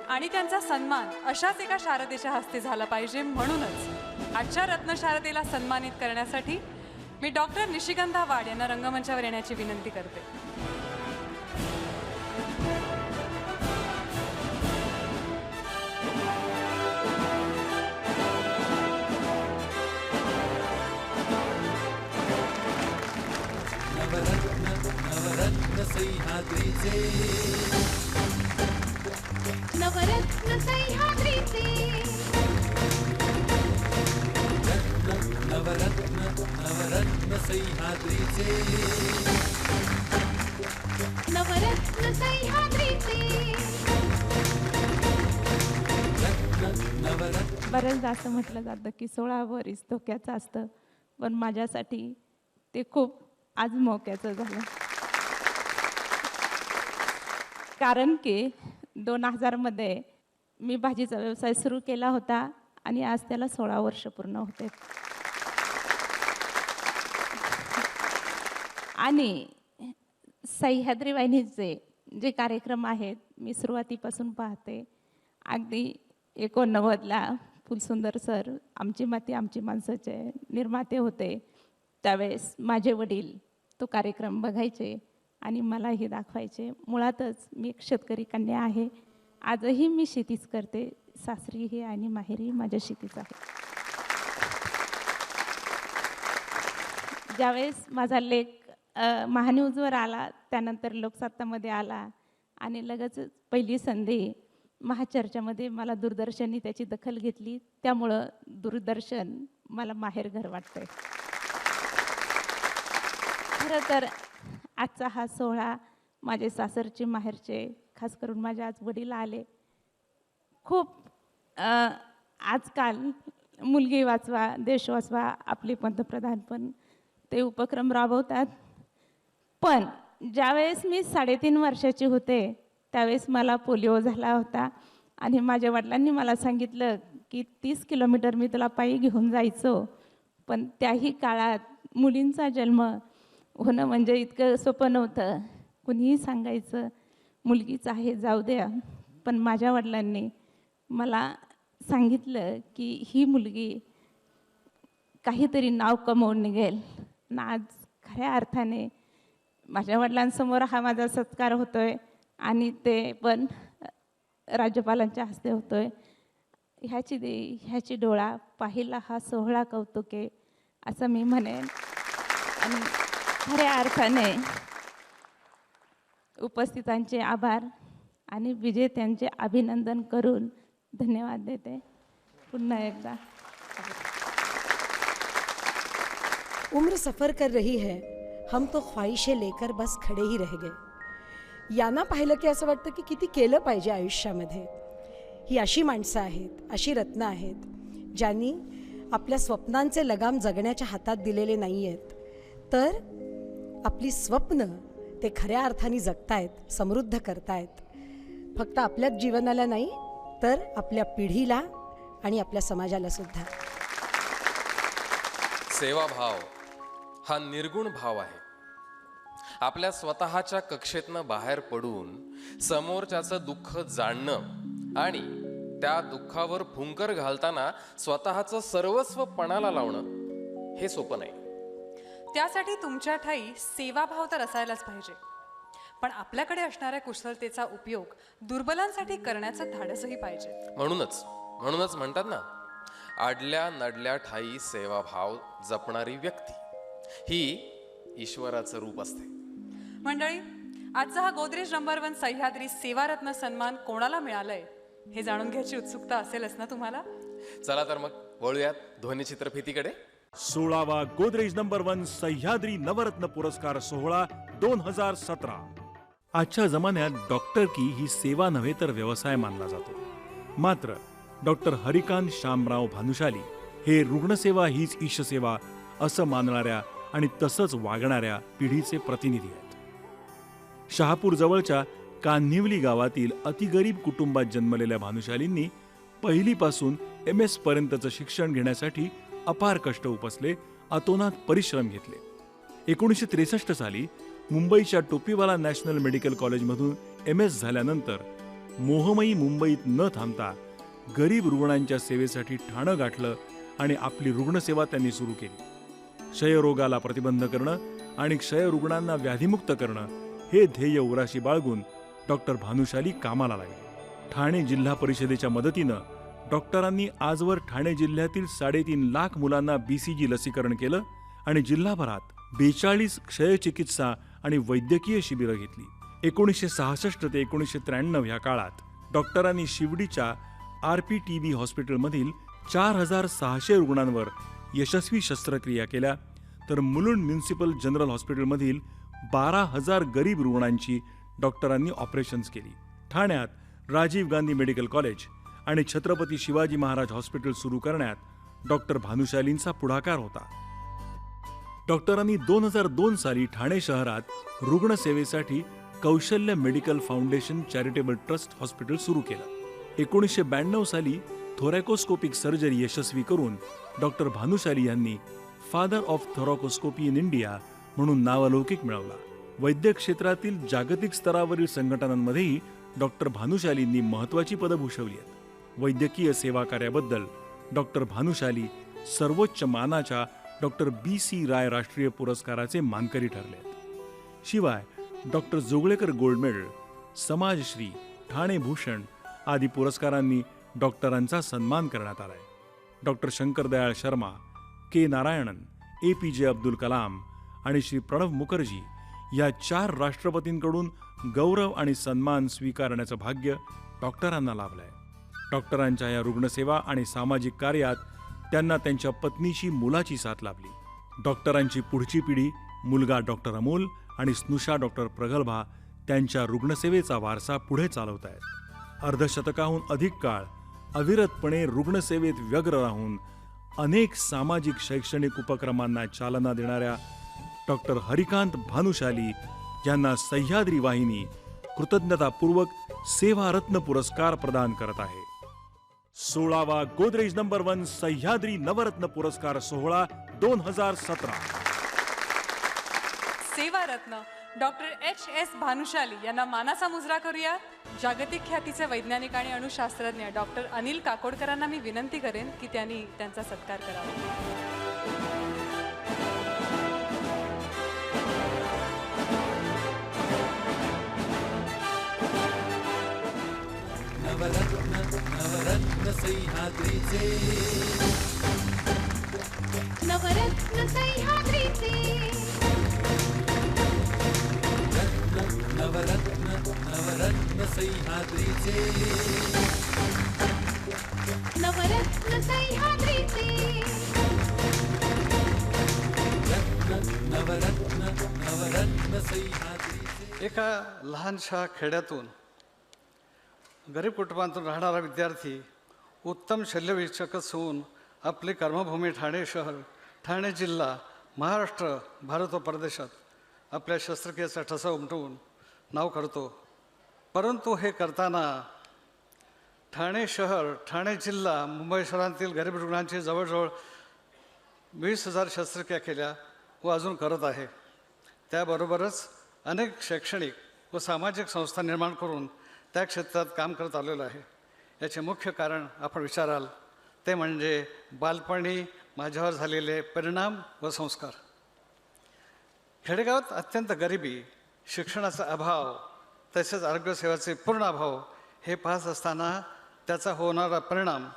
आणि त्यांचा सन्मान अशाच एका शारदेच्या हस्ते झाला पाहिजे. म्हणूनच आजच्या रत्न शारदेला सन्मानित करण्यासाठी मी डॉक्टर निशिगंधा वाड यांना रंगमंचावर येण्याची विनंती करते. नवरत्न सह्याद्रीचे, नवरत्न सह्याद्रीचे, नवरत्न नवरत्न सह्याद्रीचे, नवरत्न सह्याद्रीचे. बऱ्याचदा असं म्हटलं जातं की 16 वरीस धोक्याचं असतं, पण माझ्यासाठी ते खूप आज मोक्याचं झालं. कारण की 2000 मध्ये मी भाजीचा व्यवसाय सुरू केला होता आणि आज त्याला 16 वर्ष पूर्ण होते. आणि सह्याद्री वाहिनीचे जे कार्यक्रम आहेत मी सुरुवातीपासून पाहते. अगदी 89ला फुलसुंदर सर आमची माती आमची माणसाचे निर्माते होते. त्यावेळेस माझे वडील तो कार्यक्रम बघायचे आणि मलाही दाखवायचे. मुळातच मी एक शेतकरी कन्या आहे. आजही मी शेतीच करते. सासरीही आणि माहेरी माझ्या शेतीच आहे. ज्यावेळेस माझा लेख महान्यूजवर आला, त्यानंतर लोकसत्तामध्ये आला आणि लगेच पहिली संधी महाचर्चामध्ये मला दूरदर्शनने त्याची दखल घेतली. त्यामुळं दूरदर्शन मला माहेरघर वाटतंय. खरं तर आजचा हा सोहळा माझे सासरचे माहेरचे खास करून माझे आज वडील आले. खूप आजकाल मुलगी वाचवा देश वाचवा आपले पंतप्रधान पण ते उपक्रम राबवतात. पण ज्यावेळेस मी 3.5 वर्षाची होते त्यावेळेस मला पोलिओ झाला होता आणि माझ्या वडिलांनी मला सांगितलं की 30 किलोमीटर मी तुला पायी घेऊन जायचो. पण त्याही काळात मुलींचा जन्म होणं म्हणजे इतकं सोपं नव्हतं. कुणीही सांगायचं मुलगीच आहे जाऊ द्या. पण माझ्या वडिलांनी मला सांगितलं की ही मुलगी काहीतरी नाव कमवून निघेल. आणि आज खऱ्या अर्थाने माझ्या वडिलांसमोर हा माझा सत्कार होतोय आणि ते पण राज्यपालांच्या हस्ते होतोय. ह्याची डोळा पाहिला हा सोहळा कौतुके असं मी म्हणेन. आणि खऱ्या अर्थाने उपस्थितांचे आभार आणि विजेत्यांचे अभिनंदन करून धन्यवाद देते. पुन्हा एकदा उम्र सफ़र कर रही है, हम तो ख्वाहिशें लेकर बस खडे ही रह गए. यांना पाहिलं की असं वाटतं की किती केलं पाहिजे आयुष्यामध्ये. ही अशी माणसं आहेत, अशी रत्न आहेत ज्यांनी आपल्या स्वप्नांचे लगाम जगण्याच्या हातात दिलेले नाही आहेत, तर आपली स्वप्न ते खऱ्या अर्थाने जगतायत, समृद्ध करतायत. फक्त आपल्याच जीवनाला नाही तर आपल्या पिढीला आणि आपल्या समाजाला सुद्धा. सेवाभाव हा निर्गुण भाव आहे. आपल्या स्वतःच्या कक्षेतनं बाहेर पडून समोरच्याचं दुःख जाणणं आणि त्या दुःखावर फुंकर घालताना स्वतःचं सर्वस्व पणाला लावणं हे सोपं नाही. त्यासाठी तुमच्या ठाई सेवाभाव तर असायलाच पाहिजे. पण आपल्याकडे असणाऱ्या कुशलतेचा उपयोग दुर्बलांसाठी करण्याचं धाडसही पाहिजे. म्हणूनच म्हणतात ना, आडल्या नडल्या ठाई सेवाभाव जपणारी व्यक्ती ही ईश्वराचं रूप असते. मंडळी, आजचा हा गोदरेज नंबर 1 सह्याद्री सेवारत्न सन्मान कोणाला मिळालंय हे जाणून घ्यायची उत्सुकता असेलच ना तुम्हाला. चला तर मग वळूयात ध्वनिचित्रफितीकडे. 16वा गोदरेज नंबर 1 सह्याद्री नवरत्न पुरस्कार सोहळा 2017. आजच्या जमान्यात डॉक्टरकी ही सेवा नव्हे तर व्यवसाय मानला जातो. मात्र डॉक्टर हरिकांत शामराव भानुशाली हे रुग्णसेवा हीच ईशसेवा असं मानणाऱ्या आणि तसंच वागणाऱ्या पिढीचे प्रतिनिधी आहेत. शहापूर जवळच्या कान्हिवली गावातील अतिगरीब कुटुंबात जन्मलेल्या भानुशालींनी पहिलीपासून MS पर्यंतचं शिक्षण घेण्यासाठी अपार कष्ट उपसले, अतोनात परिश्रम घेतले. 1963 साली मुंबईच्या टोपीवाला नॅशनल मेडिकल कॉलेजमधून MS झाल्यानंतर मोहमयी मुंबईत न थांबता गरीब रुग्णांच्या सेवेसाठी ठाणं गाठलं आणि आपली रुग्णसेवा त्यांनी सुरू केली. क्षयरोगाला प्रतिबंध करणं आणि क्षयरुग्णांना व्याधीमुक्त करणं हे ध्येय उराशी बाळगून डॉक्टर भानुशाली कामाला लागले. ठाणे जिल्हा परिषदेच्या मदतीनं डॉक्टरांनी आजवर ठाणे जिल्ह्यातील 3.5 लाख मुलांना BCG लसीकरण केलं आणि जिल्हाभरात 42 क्षयचिकित्सा आणि वैद्यकीय शिबिरं घेतली. 1966 ते 1993 या काळात डॉक्टरांनी शिवडीच्या RPTB हॉस्पिटलमधील 4600 रुग्णांवर यशस्वी शस्त्रक्रिया केल्या, तर मुलुंड म्युनिसिपल जनरल हॉस्पिटलमधील 12,000 गरीब रुग्णांची डॉक्टरांनी ऑपरेशन्स केली. ठाण्यात राजीव गांधी मेडिकल कॉलेज आणि छत्रपती शिवाजी महाराज हॉस्पिटल सुरू करण्यात डॉक्टर भानुशालींचा पुढाकार होता. डॉक्टरांनी 2002 साली ठाणे शहरात रुग्णसेवेसाठी कौशल्य medical foundation charitable trust hospital सुरू केलं. 1992 साली थोरॅकोस्कोपिक सर्जरी यशस्वी करून डॉक्टर भानुशाली यांनी फादर ऑफ थोरॅकोस्कोपी इन इंडिया म्हणून नावलौकिक मिळवला. वैद्यक क्षेत्रातील जागतिक स्तरावरील संघटनांमध्येही डॉक्टर भानुशालींनी महत्त्वाची पदं भूषवली आहेत. वैद्यकीय सेवा कार्याबद्दल डॉक्टर भानुशाली सर्वोच्च मानाच्या डॉक्टर BC राय राष्ट्रीय पुरस्काराचे मानकरी ठरले आहेत. शिवाय doctor Joglekar gold medal, Samajshree, Thane Bhushan आदी पुरस्कारांनी डॉक्टरांचा सन्मान करण्यात आलाय. Doctor Shankar Dayal Sharma, K Narayanan, APJ Abdul Kalam आणि श्री प्रणव मुखर्जी या 4 राष्ट्रपतींकडून गौरव आणि सन्मान स्वीकारण्याचं भाग्य डॉक्टरांना लाभलंय. डॉक्टरांच्या या रुग्णसेवा आणि सामाजिक कार्यात त्यांना त्यांच्या पत्नीची मुलाची साथ लाभली. डॉक्टरांची पुढची पिढी मुलगा डॉक्टर अमोल आणि स्नुषा डॉक्टर प्रगल्भा त्यांच्या रुग्णसेवेचा वारसा पुढे चालवत आहेत. अर्धशतकाहून अधिक काळ अविरतपणे रुग्णसेवेत व्यग्र राहून अनेक सामाजिक शैक्षणिक उपक्रमांना चालना देणाऱ्या डॉक्टर हरिकांत भानुशाली यांना सह्याद्री वाहिनी कृतज्ञतापूर्वक सेवारत्न पुरस्कार प्रदान करत आहे. 16वा गोदरेज नंबर 1 सह्याद्री नवरत्न पुरस्कार सोहळा 2017. सेवारत्न डॉक्टर HS भानुशाली यांना मानाचा मुजरा करूया. जागतिक ख्यातीचे वैज्ञानिक आणि अणुशास्त्रज्ञ डॉक्टर अनिल काकोडकरांना मी विनंती करेन की त्यांनी त्यांचा सत्कार करावा. नवरत्न सह्याद्रीचे नवरत्न सह्याद्रीचे नवरत्न सह्याद्रीचे नवरत्न सह्याद्रीचे नवरत्न सह्याद्रीचे. एका लहानशा खेड्यातून गरीब कुटुंबातून राहणारा विद्यार्थी उत्तम शल्यचिकित्सकच होऊन आपली कर्मभूमी ठाणे शहर, ठाणे जिल्हा, महाराष्ट्र, भारत व परदेशात आपल्या शस्त्रक्रियेचा ठसा उमटवून नाव करतो. परंतु हे करताना ठाणे शहर, ठाणे जिल्हा, मुंबई शहरातील गरीब रुग्णांची जवळजवळ 20,000 शस्त्रक्रिया केल्या व अजून करत आहे. त्याबरोबरच अनेक शैक्षणिक व सामाजिक संस्था निर्माण करून त्या क्षेत्रात काम करत आलेलं आहे. याचे मुख्य कारण आपण विचाराल ते म्हणजे बालपणी माझ्यावर झालेले परिणाम व संस्कार. खेडेगावात अत्यंत गरिबी, शिक्षणाचा अभाव तसेच आरोग्यसेवेचे पूर्ण अभाव हे पाहत असताना त्याचा होणारा परिणाम,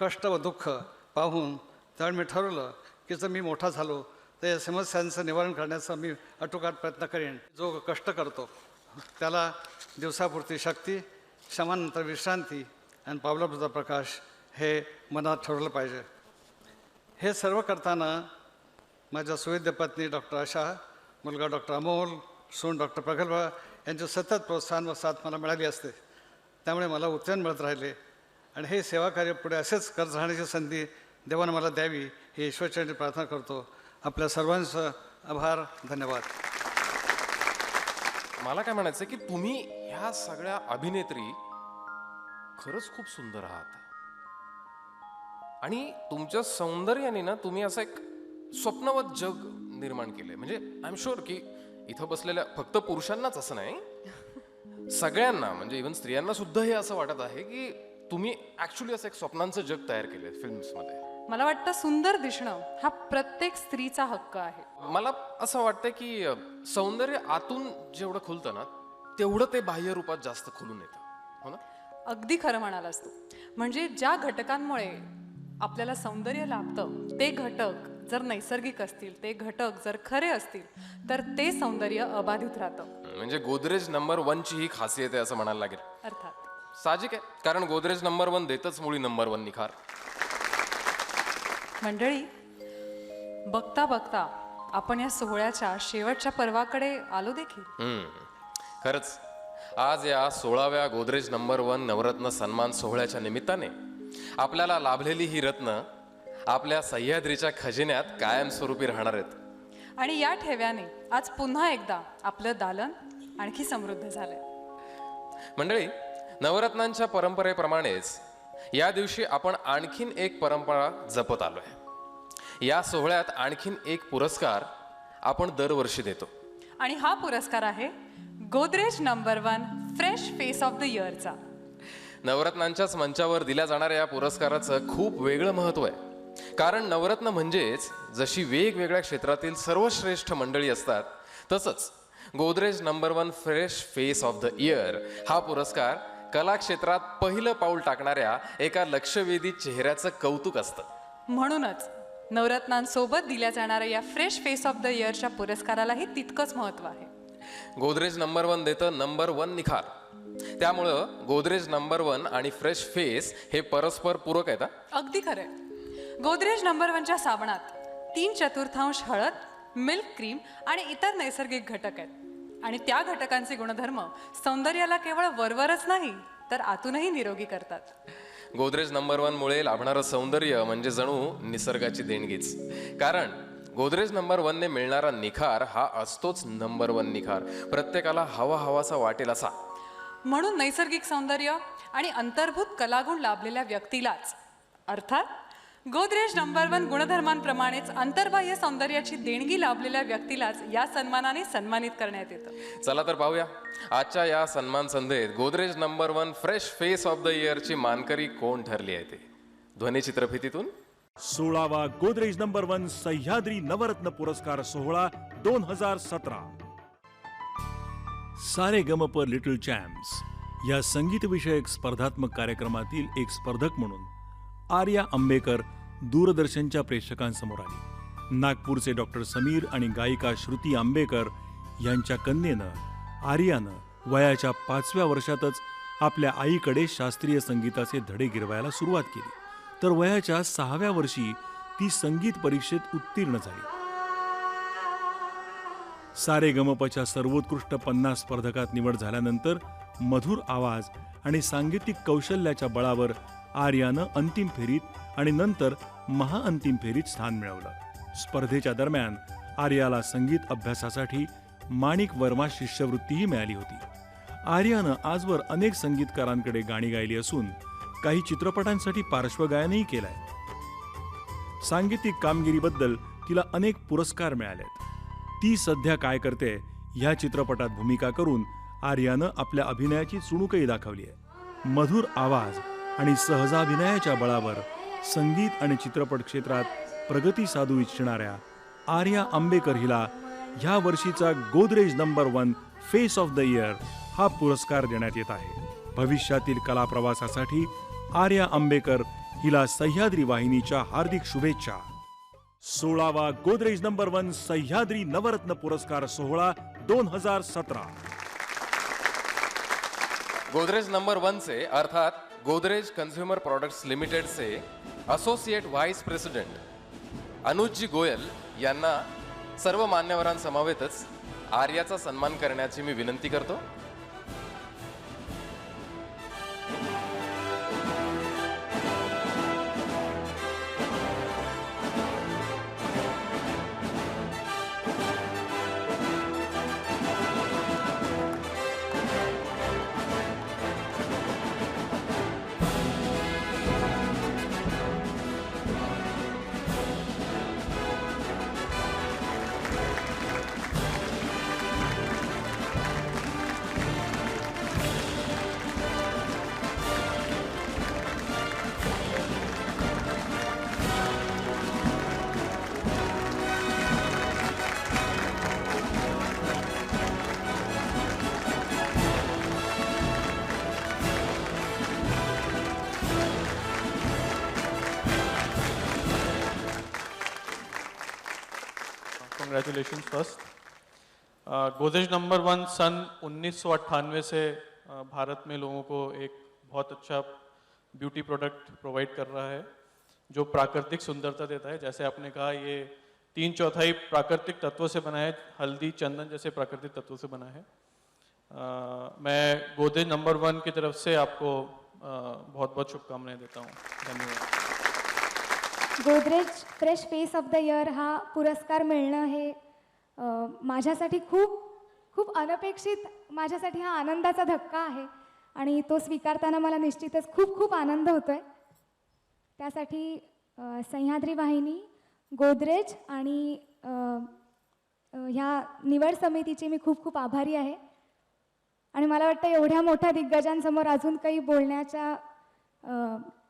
कष्ट व दुःख पाहून त्यावेळी मी ठरवलं की जर मी मोठा झालो तर या समस्यांचं निवारण करण्याचा मी आटोकाट प्रयत्न करेन. जो कष्ट करतो त्याला दिवसापुरती शक्ती, श्रमानंतर विश्रांती आणि पावलापुरता प्रकाश हे मनात ठरवलं पाहिजे. हे सर्व करताना माझ्या सुविद्य पत्नी डॉक्टर आशा, मुलगा डॉक्टर अमोल, सून डॉक्टर प्रगल्भा यांचे सतत प्रोत्साहन व साथ मला मिळाली असते. त्यामुळे मला उत्तेजन मिळत राहिले आणि हे सेवाकार्य पुढे असेच करत राहण्याची संधी देवानं मला द्यावी ही ईश्वरचरणी प्रार्थना करतो. आपल्या सर्वांचं आभार, धन्यवाद. मला काय म्हणायचं की तुम्ही ह्या सगळ्या अभिनेत्री खरंच खूप सुंदर आहात आणि तुमच्या सौंदर्याने ना तुम्ही असं एक स्वप्नवत जग निर्माण केलंय. म्हणजे आय एम शुअर की इथं बसलेल्या फक्त पुरुषांनाच असं नाही, सगळ्यांना म्हणजे इव्हन स्त्रियांना सुद्धा हे असं वाटत आहे की तुम्ही ऍक्च्युली असं एक स्वप्नांचं जग तयार केलंय फिल्म्समध्ये. मला वाटतं सुंदर दिसणं हा प्रत्येक स्त्रीचा हक्क आहे. मला असं वाटतं की सौंदर्य आतून जेवढं खुलतं ना तेवढं ते बाह्य रूपात जास्त खुलून येतं. हो ना? अगदी खरं म्हणालास तू. म्हणजे ज्या घटकांमुळे आपल्याला सौंदर्य लाभतं ते घटक जर नैसर्गिक असतील, ते घटक जर खरे असतील तर ते सौंदर्य अबाधित राहतं. म्हणजे गोदरेज नंबर 1 ची ही खासियत आहे असं म्हणायला लागेल. अर्थात साहजिक आहे, कारण गोदरेज नंबर 1 देतच मुळी नंबर 1 निखार. मंडळी, बघता बघता आपण या सोहळ्याच्या शेवटच्या पर्वाकडे आलो देखील. खरंच आज या 16व्या गोदरेज नंबर 1 नवरत्न सन्मान सोहळ्याच्या निमित्ताने आपल्याला लाभलेली ही रत्न आपल्या सह्याद्रीच्या खजिन्यात कायमस्वरूपी राहणार आहेत. आणि या ठेव्याने आज पुन्हा एकदा आपलं दालन आणखी समृद्ध झालंय. मंडळी, नवरत्नांच्या परंपरेप्रमाणेच या दिवशी आपण आणखीन एक परंपरा जपत आलोय. या सोहळ्यात आणखीन एक पुरस्कार आपण दरवर्षी देतो आणि हा पुरस्कार आहे Godrej number 1 fresh face of the इयरचा. नवरत्नांच्याच मंचावर दिल्या जाणाऱ्या या पुरस्काराचं खूप वेगळं महत्त्व आहे. कारण नवरत्न म्हणजेच जशी वेगवेगळ्या क्षेत्रातील सर्वश्रेष्ठ मंडळी असतात, तसंच Godrej number 1 fresh face of the year हा पुरस्कार कला क्षेत्रात पहिलं पाऊल टाकणाऱ्या एका लक्षवेधी चेहऱ्याचं कौतुक असतं. म्हणूनच नवरत्नांसोबत दिल्या जाणाऱ्या या फ्रेश फेस ऑफ द इयरच्या पुरस्कारालाही तितकंच महत्त्व आहे. गोदरेज नंबर 1 देतं नंबर 1 निखार. त्यामुळं गोदरेज नंबर 1 आणि फ्रेश फेस हे परस्पर पूरक आहेत. अगदी खरंय. गोदरेज नंबर 1च्या साबणात 3/4 हळद, मिल्क क्रीम आणि इतर नैसर्गिक घटक आहेत आणि त्या घटकांचे गुणधर्म सौंदर्याला केवळ वरवरच नाही तर आतूनही निरोगी करतात. गोदरेज नंबर 1 मुळे लाभणारं सौंदर्य म्हणजे जणू निसर्गाची देणगीच. कारण गोदरेज नंबर 1 ने मिळणारा निखार हा असतोच नंबर 1 निखार, प्रत्येकाला हवासा वाटेल असा. म्हणून नैसर्गिक सौंदर्य आणि अंतर्भूत कलागुण लाभलेल्या व्यक्तीलाच, अर्थात गोदरेज नंबर 1 गुणधर्मांप्रमाणेच अंतर्बाह्य सौंदर्याची देणगी लाभलेल्या व्यक्तीलाच या सन्मानाने सन्मानित करण्यात येतं. चला तर पाहूया आजच्या या सन्मान संध्येत Godrej number 1 fresh face of the इयरची मानकरी कोण ठरली आहे ते. ध्वनी चित्रफितीतून 16वा गोदरेज नंबर 1 सह्याद्री नवरत्न पुरस्कार सोहळा 2017. सारे गमप लिटिल चॅम्प्स या संगीतविषयक स्पर्धात्मक कार्यक्रमातील एक स्पर्धक म्हणून आर्या आंबेकर दूरदर्शनच्या प्रेक्षकांसमोर आली. नागपूरचे डॉक्टर समीर आणि गायिका श्रुती आंबेकर यांच्या कन्येनं आर्यानं वयाच्या 5व्या वर्षातच आपल्या आईकडे शास्त्रीय संगीताचे धडे गिरवायला सुरुवात केली. तर वयाच्या 6व्या वर्षी ती संगीत परीक्षेत उत्तीर्ण झाली. सारे गमपच्या सर्वोत्कृष्ट 50 स्पर्धकात निवड झाल्यानंतर मधुर आवाज आणि सांगीतिक कौशल्याच्या बळावर आर्यानं अंतिम फेरीत आणि नंतर महाअंतिम फेरीत स्थान मिळवलं. स्पर्धेच्या दरम्यान आर्याला संगीत अभ्यासासाठी माणिक वर्मा शिष्यवृत्तीही मिळाली होती. आर्यानं आजवर अनेक संगीतकारांकडे गाणी गायली असून काही चित्रपटांसाठी पार्श्वगायनही केलंय. सांगीतिक कामगिरीबद्दल तिला अनेक पुरस्कार मिळालेत. ती सध्या काय करते ह्या चित्रपटात भूमिका करून आर्यानं आपल्या अभिनयाची चुणूकही दाखवली आहे. मधुर आवाज आणि सहजाभिनयाच्या बळावर संगीत आणि चित्रपट क्षेत्रात प्रगती साधू इच्छिणाऱ्या आर्या आंबेकर हिला ह्या वर्षीचा Godrej number 1 face of the year हा पुरस्कार देण्यात येत आहे. भविष्यातील कला प्रवासासाठी आर्या आंबेकर हिला सह्याद्री वाहिनीच्या हार्दिक शुभेच्छा. 16वा गोदरेज नंबर 1 सह्याद्री नवरत्न पुरस्कार सोहळा 2017. गोदरेज नंबर 1 चे अर्थात गोदरेज कन्झ्युमर प्रोडक्ट्स लिमिटेडचे असोसिएट व्हाईस प्रेसिडेंट अनुजजी गोयल यांना सर्व मान्यवरांसमवेतच आर्याचा सन्मान करण्याची मी विनंती करतो. Congratulations first. गोदरेज नंबर 1 सन 1998 से भारत में लोगों को एक बहुत अच्छा ब्यूटी प्रोडक्ट प्रोवाइड कर रहा है जो प्राकृतिक सुंदरता देता है. जैसे आपने कहा ये 3/4 प्राकृतिक तत्वों से बना है, हल्दी चंदन जैसे प्राकृतिक तत्वों से बना है. मैं गोदरेज नंबर 1 की तरफ से आपको बहुत बहुत शुभकामनाएं देता हूँ. धन्यवाद. Godrej fresh face of the year हा पुरस्कार मिळणं हे माझ्यासाठी खूप खूप अनपेक्षित, माझ्यासाठी हा आनंदाचा धक्का आहे आणि तो स्वीकारताना मला निश्चितच खूप खूप आनंद होतो आहे. त्यासाठी सह्याद्री वाहिनी, गोदरेज आणि ह्या निवड समितीची मी खूप खूप आभारी आहे. आणि मला वाटतं एवढ्या मोठ्या दिग्गजांसमोर अजून काही बोलण्याच्या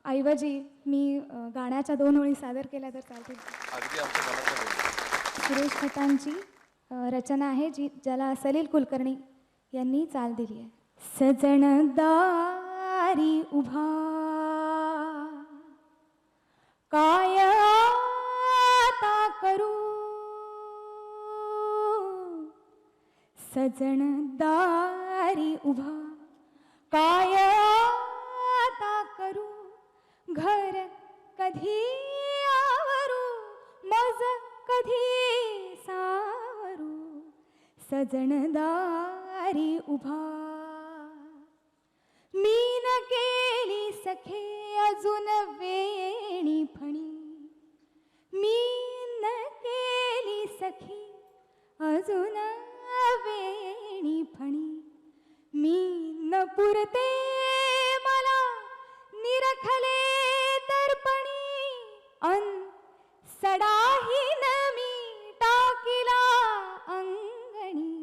ऐवजी मी गाण्याच्या 2 ओळी सादर केल्या तर चालतील. अगदी आमच्या मनातलं बोलले. सुरेश खतांची रचना आहे ज्याला सलील कुलकर्णी यांनी चाल दिली आहे. सजण दारी उभा काय आता करू, सजण दारी उभा काय आता करू, घर कधी आवरू मज कधी सावरू, सजण दारी उभा मी न केली सखे अजून वेणी फणी, मी न केली सखी अजून वेणी फणी, मी न पुरते मला निरखले दर्पणी, सडाहीन मी टाकिला अंगणी,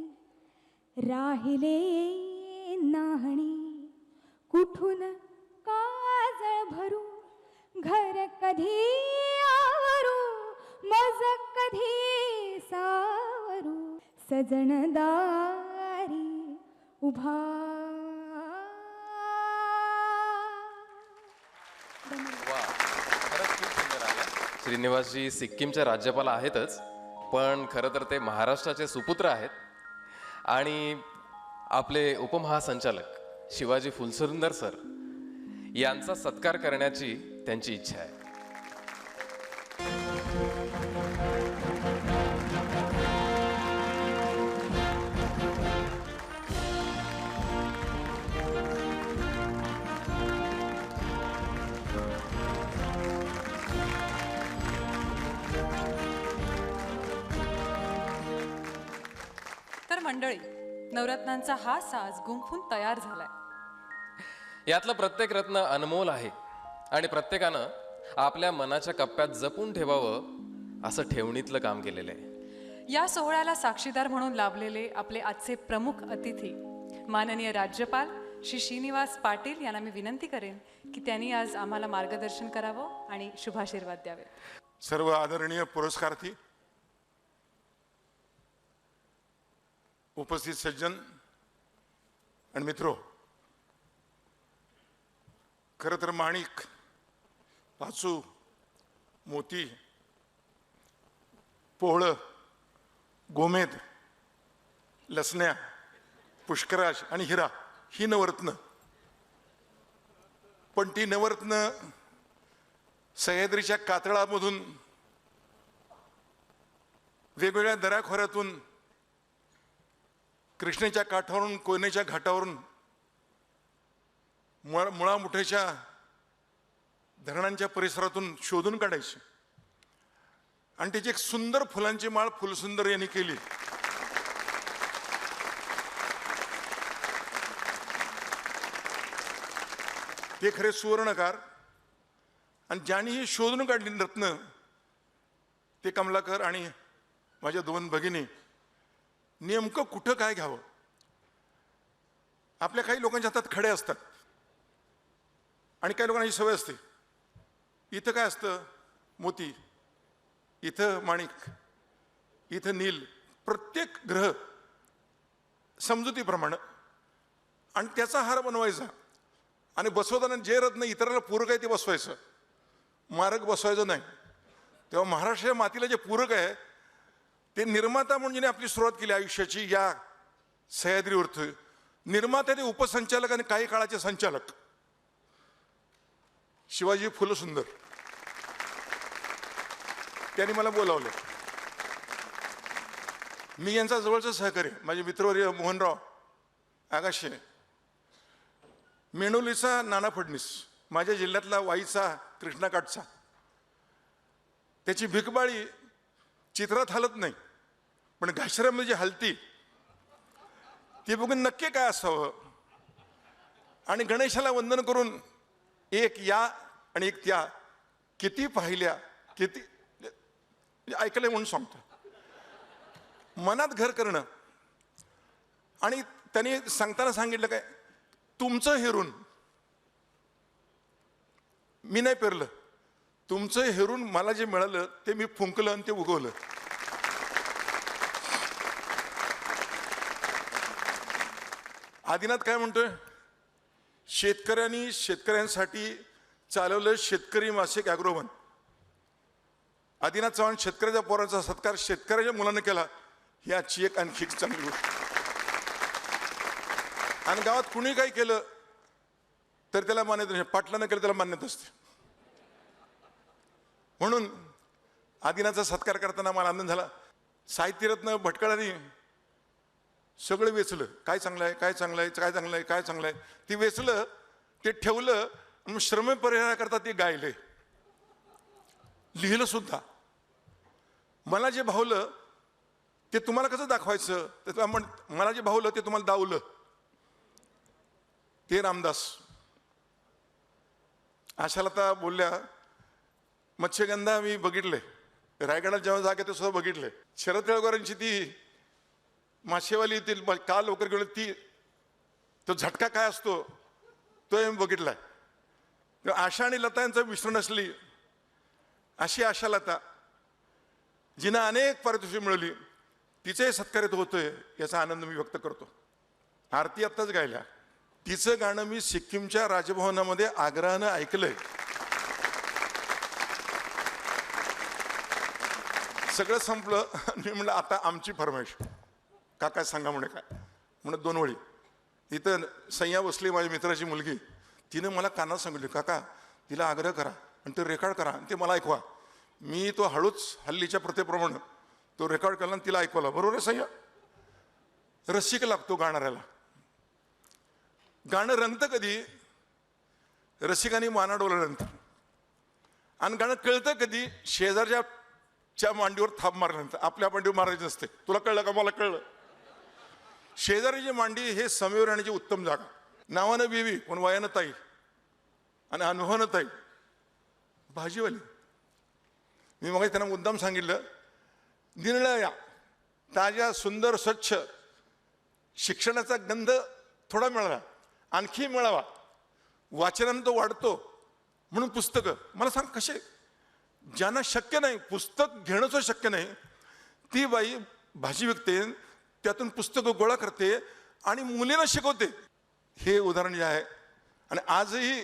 राहिले नाहणी कुठून काजळ भरू, घर कधी आवरू मज कधी सावरू, सजण दारी उभा. वा, खरंच खूप सुंदर आला. श्रीनिवासजी सिक्कीमचे राज्यपाल आहेतच, पण खरं तर ते महाराष्ट्राचे सुपुत्र आहेत. आणि आपले उपमहासंचालक शिवाजी फुलसुंदर सर यांचा सत्कार करण्याची त्यांची इच्छा आहे. तर मंडळी, नवरत्नांचा हा साज गुंफून तयार झालाय. यातलं प्रत्येक रत्न अनमोल आहे आणि प्रत्येकानं आपल्या मनाच्या कप्प्यात जपून ठेवावं असं ठेवणीतलं काम केलेलं आहे. या सोहळ्याला साक्षीदार म्हणून लाभलेले आपले आजचे प्रमुख अतिथी माननीय राज्यपाल श्री श्रीनिवास पाटील यांना मी विनंती करेन की त्यांनी आज आम्हाला मार्गदर्शन करावं आणि शुभाशीर्वाद द्यावे. सर्व आदरणीय पुरस्कार्थी, उपस्थित सज्जन आणि मित्रो, खरं तर माणिक, पाचू, मोती, पोहळं, गोमेद, लसण्या, पुष्कराज आणि हिरा ही नवरत्न. पण ती नवरत्न सह्याद्रीच्या कातळामधून वेगवेगळ्या दऱ्याखोऱ्यातून, कृष्णेच्या काठावरून, कोयनेच्या घाटावरून, मुळामुठेच्या धरणांच्या परिसरातून शोधून काढायची आणि त्याची एक सुंदर फुलांची माळ फुलसुंदर यांनी केली. ते खरे सुवर्णकार. आणि ज्यांनी ही शोधून काढली रत्न ते कमलाकर आणि माझ्या 2 भगिनी. नेमकं कुठं काय घ्यावं. आपल्या काही लोकांच्या हातात खडे असतात आणि काही लोकांची सवय असते. इथं काय असतं, मोती, इथं माणिक, इथं नील, प्रत्येक ग्रह समजुतीप्रमाणे, आणि त्याचा हार बनवायचा आणि बसवताना जे रत्न इतराला पूरक आहे ते बसवायचं, मारक बसवायचं नाही. तेव्हा महाराष्ट्राच्या मातीला जे पूरक आहे ते निर्माता म्हणून जिने आपली सुरुवात केली आयुष्याची या सह्याद्रीवरती, निर्माता ते उपसंचालक आणि काही काळाचे संचालक शिवाजी फुलसुंदर, त्यांनी मला बोलावलं. मी यांचा जवळचा सहकारी, माझे मित्रवर्य मोहनराव आगाशे, मेणोलीचा नाना फडणीस, माझ्या जिल्ह्यातला वाईचा कृष्णाकाठचा. त्याची भिकबाळी चित्रात हलत नाही, पण घाशरामध्ये जी हलती ती बघून नक्की काय असावं. आणि गणेशाला वंदन करून एक या आणि एक त्या किती पाहिल्या, किती ऐकलंय म्हणून सांगतो. मनात घर करणं. आणि त्यांनी सांगताना सांगितलं काय, तुमचं हेरून मी नाही पेरलं, तुमचं हेरून मला जे मिळालं ते मी फुंकलं आणि ते उगवलं. आदिनाथ काय म्हणतोय, शेतकऱ्यांनी शेतकऱ्यांसाठी चालवलं शेतकरी मासिक ॲग्रोवन. आदिनाथ चव्हाण शेतकऱ्याच्या पोराचा सत्कार शेतकऱ्याच्या मुलांना केला, ही आजची एक आणखी चांगली गोष्ट. आणि गावात कुणी काही केलं तर त्याला मान्यता नाही, पाटलानं केलं त्याला मान्यता असते. म्हणून आदिनाथचा सत्कार करताना मला आनंद झाला. साहित्यरत्न भटकळांनी सगळं वेचलं, काय चांगलं आहे, काय चांगलं आहे, काय चांगलं आहे, काय चांगलं आहे, ते वेचलं, ते ठेवलं, श्रम परिहाराकरता ते गायले, लिहिलं सुद्धा. मला जे भावलं ते तुम्हाला कसं दाखवायचं, तर मला जे भावलं ते तुम्हाला दावलं, ते रामदास. आशालता बोलल्या, मत्स्यगंधा मी बघितले, रायगडात जेव्हा जागे ते सुद्धा बघितले. शरद तळेकरांची ती मासेवाली ती का लवकर गेलो, ती तो झटका काय असतो तो मी बघितलाय. आशा आणि लता यांचं मिश्रण असली अशी आशालता, जिनं अनेक पारितोषिक मिळवली, तिचे सत्कारित होतोय याचा आनंद मी व्यक्त करतो. आरती आत्ताच गायल्या, तिचं गाणं मी सिक्कीमच्या राजभवनामध्ये आग्रहानं ऐकलंय. सगळं संपलं, मी म्हणलं आता आमची फरमाईश, काका सांगा म्हणे. काय म्हणत 2 ओळी. इथं सय्या बसली माझ्या मित्राची मुलगी, तिने मला कानात सांगितलं, काका तिला आग्रह करा आणि ते रेकॉर्ड करा आणि ते मला ऐकवा. मी तो हळूच हल्लीच्या प्रथेप्रमाणे तो रेकॉर्ड केला आणि तिला ऐकवला. बरोबर आहे सय्या, रसिक लागतो गाणाऱ्याला. गाणं रंगतं कधी, रसिकांनी माना डोलल्यानंतर. आणि गाणं कळतं कधी, शेजारच्या मांडीवर थाप मारल्यानंतर. आपल्या मांडीवर मारायचं नसते. तुला कळलं का, मला कळलं. शेजारीची मांडी हे समेवर राहण्याची उत्तम जागा. नावानं बीवी पण वयानं ताई आणि अनुभवानं ताई. भाजीवाली, मी मग त्यांना मुद्दाम सांगितलं, निरळ्या ताज्या सुंदर स्वच्छ शिक्षणाचा गंध थोडा मिळाला, आणखी मिळावा, वाचनानं तो वाढतो. म्हणून पुस्तकं मला सांग कसे, ज्यांना शक्य नाही पुस्तक घेणंच शक्य नाही, ती बाई भाजी विकते, त्यातून पुस्तकं गोळा करते आणि मुलींना शिकवते. हे उदाहरण जे आहे. आणि आजही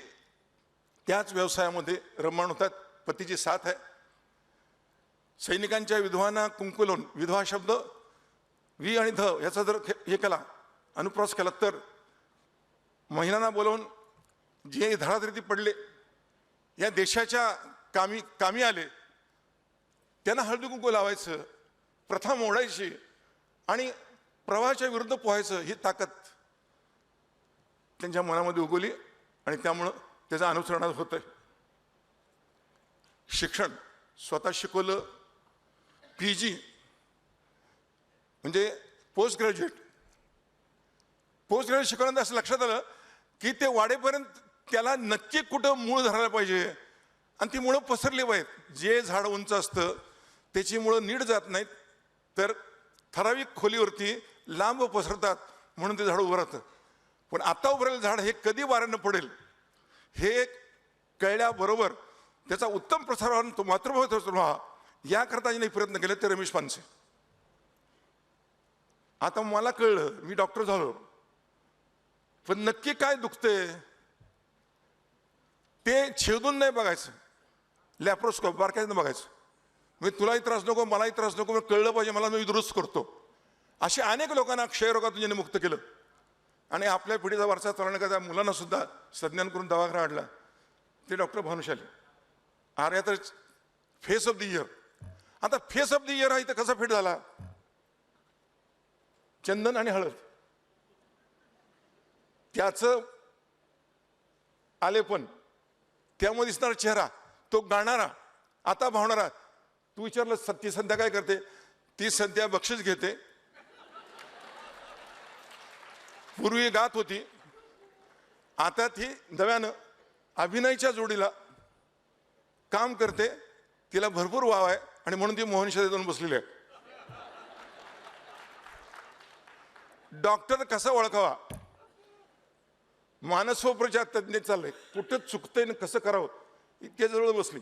त्याच व्यवसायामध्ये रममाण होतात. पतीची साथ आहे. सैनिकांच्या विधवांना कुंकू लावून, विधवा शब्द वि आणि ध याचा जर हे केला, अनुप्रास केला, तर महिलांना बोलवून जे धडाधडीत पडले, या देशाच्या कामी आले, त्यांना हळदी कुंकू लावायचं, प्रथा मोडायची आणि प्रवाहाच्या विरुद्ध पोहायचं, ही ताकद त्यांच्या मनामध्ये उगवली आणि त्यामुळं त्याचं अनुसरण होतंय. शिक्षण स्वतः शिकवलं, PG म्हणजे पोस्ट ग्रॅज्युएट शिकवल्यानंतर असं लक्षात आलं की ते वाढेपर्यंत त्याला नक्की कुठं मूळ धरायला पाहिजे आणि ती मुळं पसरली पाहिजेत. जे झाड उंच असतं त्याची मुळं नीट जात नाहीत, तर ठराविक खोलीवरती लांब पसरतात, म्हणून ते झाड उभं राहतं. पण आता उभं झाड हे कधी वाऱ्यानं पडेल हे कळल्याबरोबर त्याचा उत्तम प्रसार तो मातृभाव व्हावा याकरता ज्यांनी प्रयत्न केले ते रमेश पानसे. आता मला कळलं, मी डॉक्टर झालो, पण नक्की काय दुखतंय ते छेदून नाही बघायचं, लॅप्रोस्कोप बारकाईनं बघायचं. म्हणजे तुलाही त्रास नको, मलाही त्रास नको, कळलं पाहिजे, मला मी दुरुस्त करतो. असे अनेक लोकांना क्षयरोगातून ज्यांनी मुक्त केलं. आणि आपल्या पिढीचा वारसा चालवण्याकरता मुलांना सुद्धा संज्ञान करून दवाखाना आणला, ते डॉक्टर भानुशाली. अरे तर फेस ऑफ द इयर. आता फेस ऑफ द इयर हा इथं कसा फिट झाला, चंदन आणि हळद त्याचं आलेपण, त्यामध्ये दिसणारा चेहरा, तो गाणारा, आता भावणारा. तू विचारलं ती सध्या काय करते, ती सध्या बक्षीस घेते. पूर्वी गात होती, आता ती नव्यानं अभिनयाच्या जोडीला काम करते, तिला भरपूर वाव आहे आणि म्हणून ती मोहन शाळेत जाऊन बसलेली आहे. डॉक्टर कसा ओळखावा, मानसोपचार तज्ज्ञ चाललंय, कुठं चुकतंय आणि कसं करावं इतक्याजवळ बसली.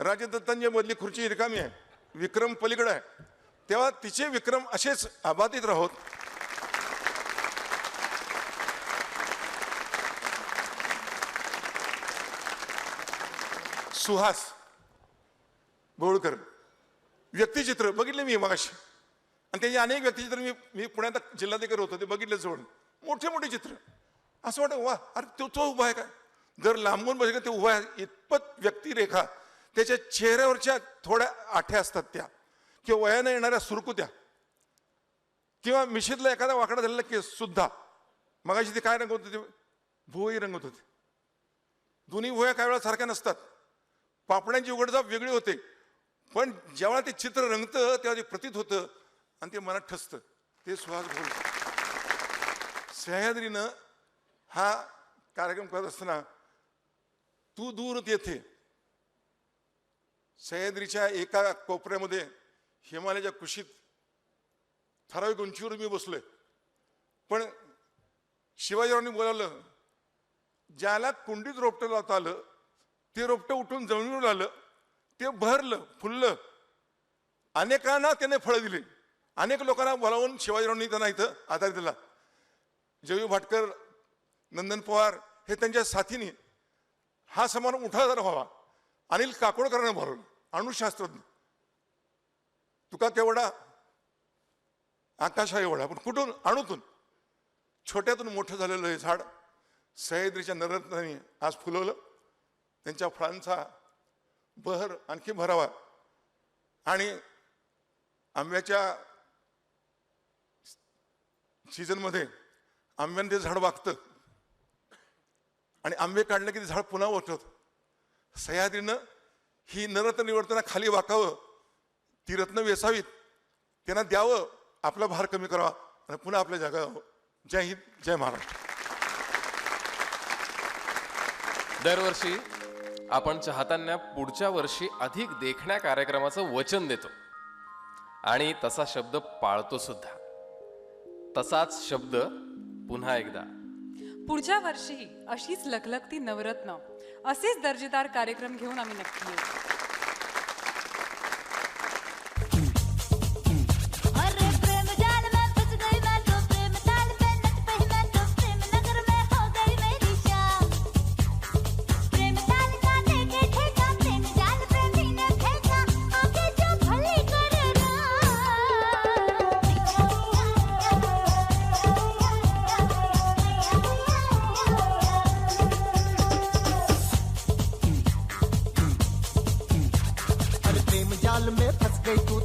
राजदत्तांच्या मधली खुर्ची रिकामी आहे, विक्रम पलीकडे आहे, तेव्हा तिचे विक्रम असेच अबाधित राहोत. सुहास बोळकर व्यक्तिचित्र बघितले मी मगाशी, आणि त्याची अनेक व्यक्तिचित्र मी पुण्यात जिल्हाधिकारी होतो ते बघितले जवळ, मोठे मोठे चित्र. असं वाटतं वा, अरे तो उभा आहे काय, जर लांबून बघितलं ते उभा आहे इतपत व्यक्तिरेखा, त्याच्या चेहऱ्यावरच्या थोड्या आठ्या असतात त्या, किंवा वयाने येणाऱ्या सुरकुत्या, किंवा मिशीतला एखादा वाकडा झालेला केस सुद्धा. मगाशी ते काय रंगवत होते, भुवई रंगत होते. दोन्ही भुवया काही वेळा सारख्या नसतात, पापड्यांची उघडझाप वेगळी होते, पण जेव्हा ते चित्र रंगतं तेव्हा ते प्रतीत होतं आणि ते मनात ठसतं. ते सुहास बोल. सह्याद्रीनं हा कार्यक्रम करत असताना तू दूर येथे सह्याद्रीच्या एका कोपऱ्यामध्ये हिमालयाच्या कुशीत ठराविक उंचीवर मी बसलोय, पण शिवाजीरावांनी बोलावलं, ज्याला कुंडीत रोपटं लावता आलं ते रोपटं उठून जमिनीवर आलं, ते भरलं फुललं, अनेकांना त्याने फळं दिली. अनेक लोकांना बोलावून शिवाजीरावांनी त्यांना इथं आधार दिला. जयू भाटकर, नंदन पवार हे त्यांच्या साथीने हा समारंभ मोठा व्हावा. अनिल काकोडकरांना बोलावलं, अणुशास्त्रज्ञ. तुका केवढा आकाशा एवढा, पण कुठून, अणुतून, छोट्यातून मोठं झालेलं हे झाड सह्याद्रीच्या नररत्नांनी आज फुलवलं. त्यांच्या फळांचा बहर आणखी भरावा. आणि आंब्याच्या सीझनमध्ये आंब्याने ते झाड वागतं आणि आंबे काढले की ते झाड पुन्हा उठत. सह्याद्रीनं ही नररत्न निवडताना खाली वाकावं, ती रत्न वेसावीत, त्यांना द्यावं, आपला भार कमी करावा आणि पुन्हा आपल्या जागा यावं. जय हिंद, जय महाराष्ट्र. दरवर्षी आपण चाहत्यांना पुढच्या वर्षी अधिक देखण्या कार्यक्रमाचं वचन देतो आणि तसा शब्द पाळतो सुद्धा. तसाच शब्द पुन्हा एकदा पुढच्या वर्षी अशीच लखलखती नवरत्न, असेच दर्जेदार कार्यक्रम घेऊन आम्ही नक्की येऊ. में फंस गई तू